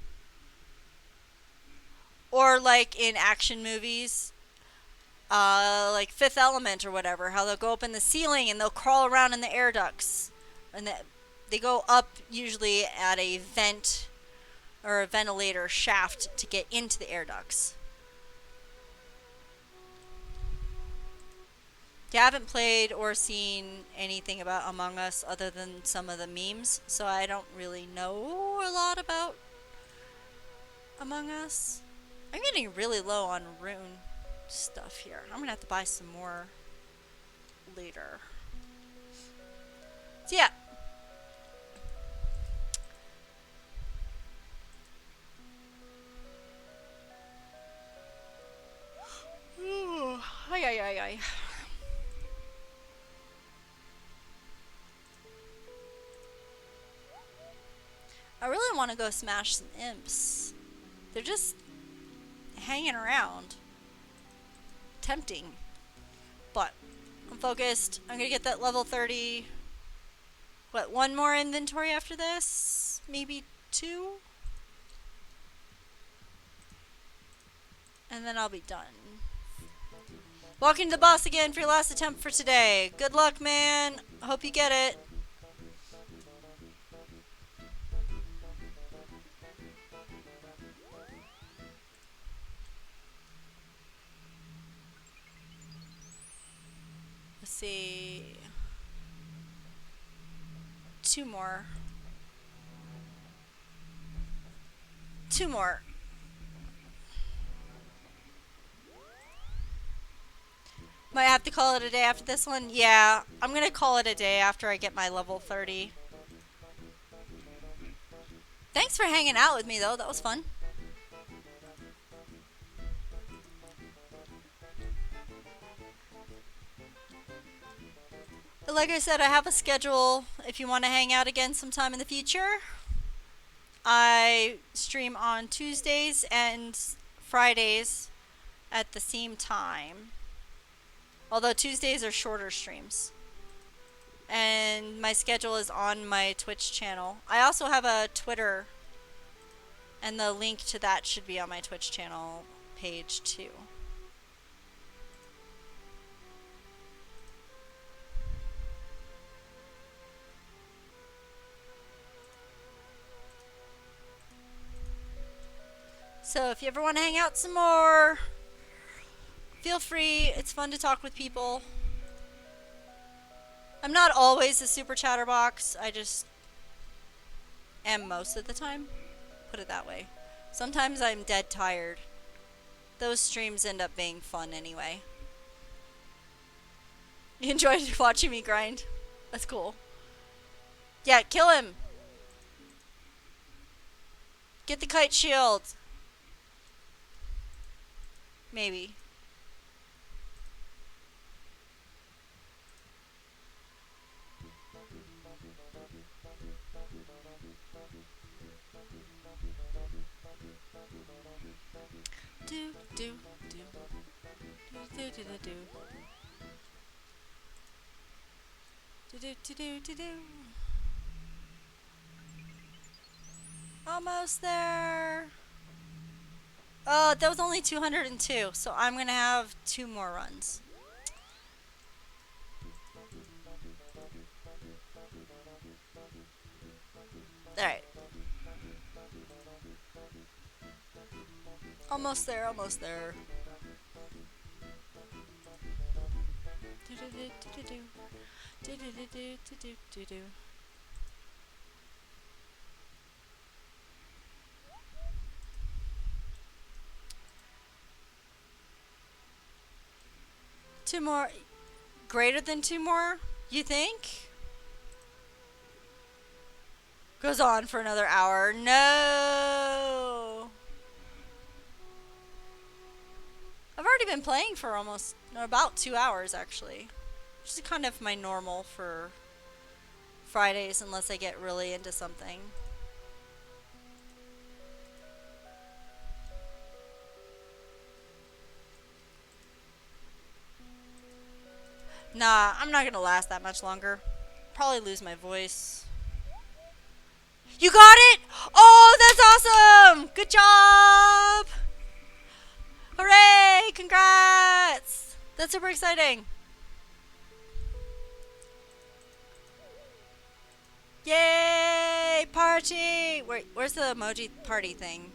Or like in action movies, like Fifth Element or whatever, how they'll go up in the ceiling and they'll crawl around in the air ducts. And they go up usually at a vent or a ventilator shaft to get into the air ducts. Yeah, I haven't played or seen anything about Among Us other than some of the memes, so I don't really know a lot about Among Us. I'm getting really low on rune stuff here. I'm gonna have to buy some more later. So yeah. Ooh, ay. I really want to go smash some imps. They're just hanging around. Tempting. But I'm focused. I'm going to get that level 30. What, 1 more inventory after this? Maybe 2? And then I'll be done. Walking to the boss again for your last attempt for today. Good luck, man. Hope you get it. Let's see. 2 more. 2 more. Might have to call it a day after this one. Yeah, I'm gonna call it a day after I get my level 30. Thanks for hanging out with me though, that was fun. But like I said, I have a schedule if you want to hang out again sometime in the future. I stream on Tuesdays and Fridays at the same time. Although Tuesdays are shorter streams. And my schedule is on my Twitch channel. I also have a Twitter, and the link to that should be on my Twitch channel page too. So if you ever want to hang out some more, feel free. It's fun to talk with people. I'm not always a super chatterbox. I just am most of the time. Put it that way. Sometimes I'm dead tired. Those streams end up being fun anyway. You enjoyed watching me grind? That's cool. Yeah, kill him! Get the kite shield! Maybe. Do do do do do do do do do do do do do. Almost there. Oh, that was only 202, so I'm gonna have 2 more runs. Alright. Almost there, almost there. Two more. Greater than 2 more, you think? Goes on for another hour. No! I've already been playing for about 2 hours actually. Which is kind of my normal for Fridays unless I get really into something. Nah, I'm not gonna last that much longer. Probably lose my voice. You got it! Oh, that's awesome! Good job! Hooray! Congrats! That's super exciting. Yay! Party! Where's the emoji party thing?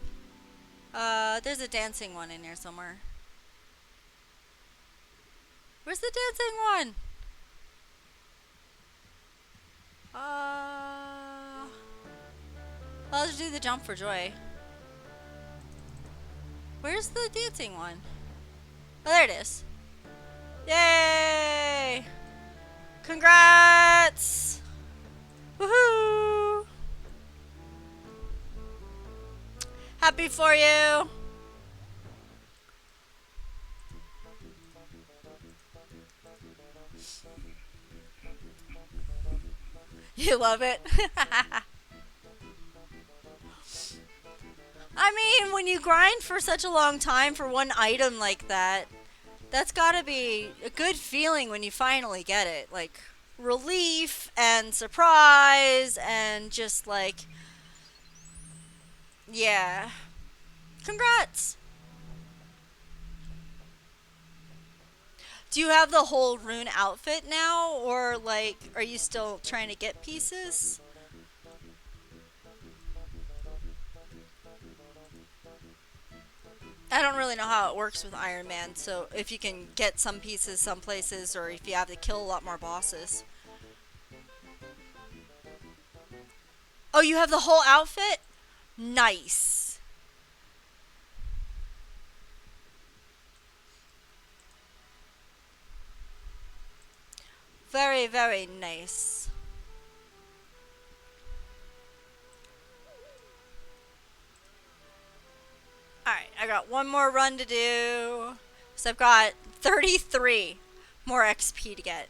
There's a dancing one in here somewhere. Where's the dancing one? I'll just do the jump for joy. Where's the dancing one? Oh, there it is. Yay! Congrats! Woohoo! Happy for you! You love it? I mean, when you grind for such a long time for one item like that, that's gotta be a good feeling when you finally get it. Like, relief and surprise and just like, yeah. Congrats! Do you have the whole rune outfit now, or like, are you still trying to get pieces? I don't really know how it works with Iron Man, so if you can get some pieces some places, or if you have to kill a lot more bosses. Oh, you have the whole outfit? Nice. Very, very nice. Alright, I got one more run to do. So I've got 33 more XP to get.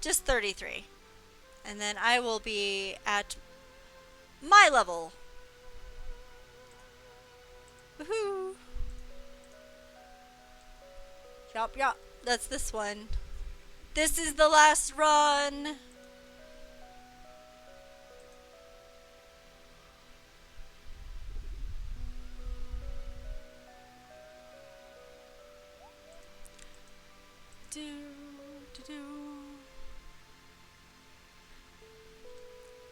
Just 33. And then I will be at my level. Woohoo! Yup, yup. That's this one. This is the last run. Do, do, do.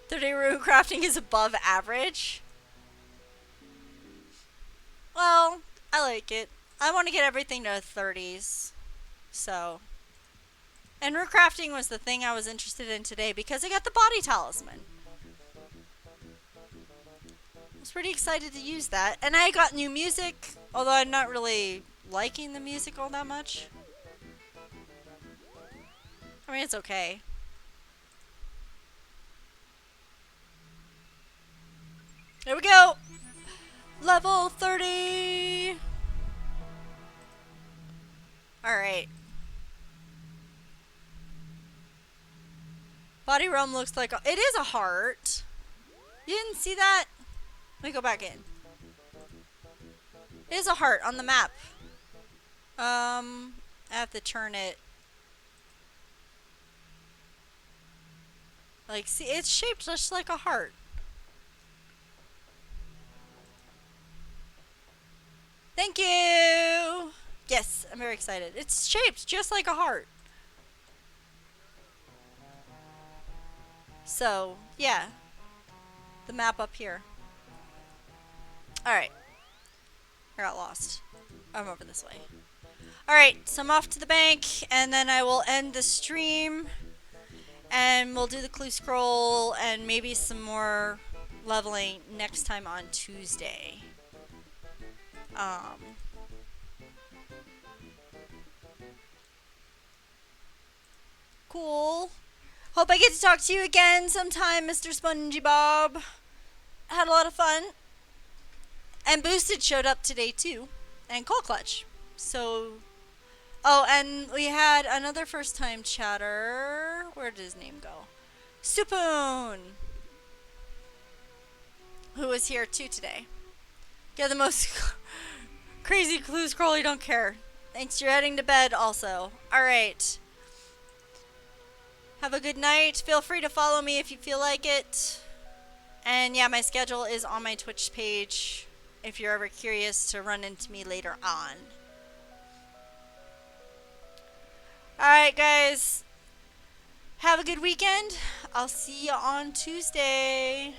30 Runecrafting is above average. Well, I like it. I want to get everything to 30s. So. And Runecrafting was the thing I was interested in today because I got the body talisman. I was pretty excited to use that. And I got new music, although I'm not really liking the music all that much. I mean, it's okay. There we go! Level 30! Alright. Body realm looks like it is a heart. You didn't see that? Let me go back in. It is a heart on the map. I have to turn it. Like, see, it's shaped just like a heart. Thank you! Yes, I'm very excited. It's shaped just like a heart. So, yeah. The map up here. Alright. I got lost. I'm over this way. Alright, so I'm off to the bank, and then I will end the stream. And we'll do the clue scroll and maybe some more leveling next time on Tuesday. Cool. Hope I get to talk to you again sometime, Mr. Spongy Bob. Had a lot of fun. And Boosted showed up today too. And Cold Clutch. So... Oh, and we had another first time chatter. Where did his name go? Supoon! Who was here too today. Get the most crazy clue scroll, you don't care. Thanks, you're heading to bed also. Alright. Have a good night. Feel free to follow me if you feel like it. And yeah, my schedule is on my Twitch page if you're ever curious to run into me later on. Alright guys, have a good weekend. I'll see you on Tuesday.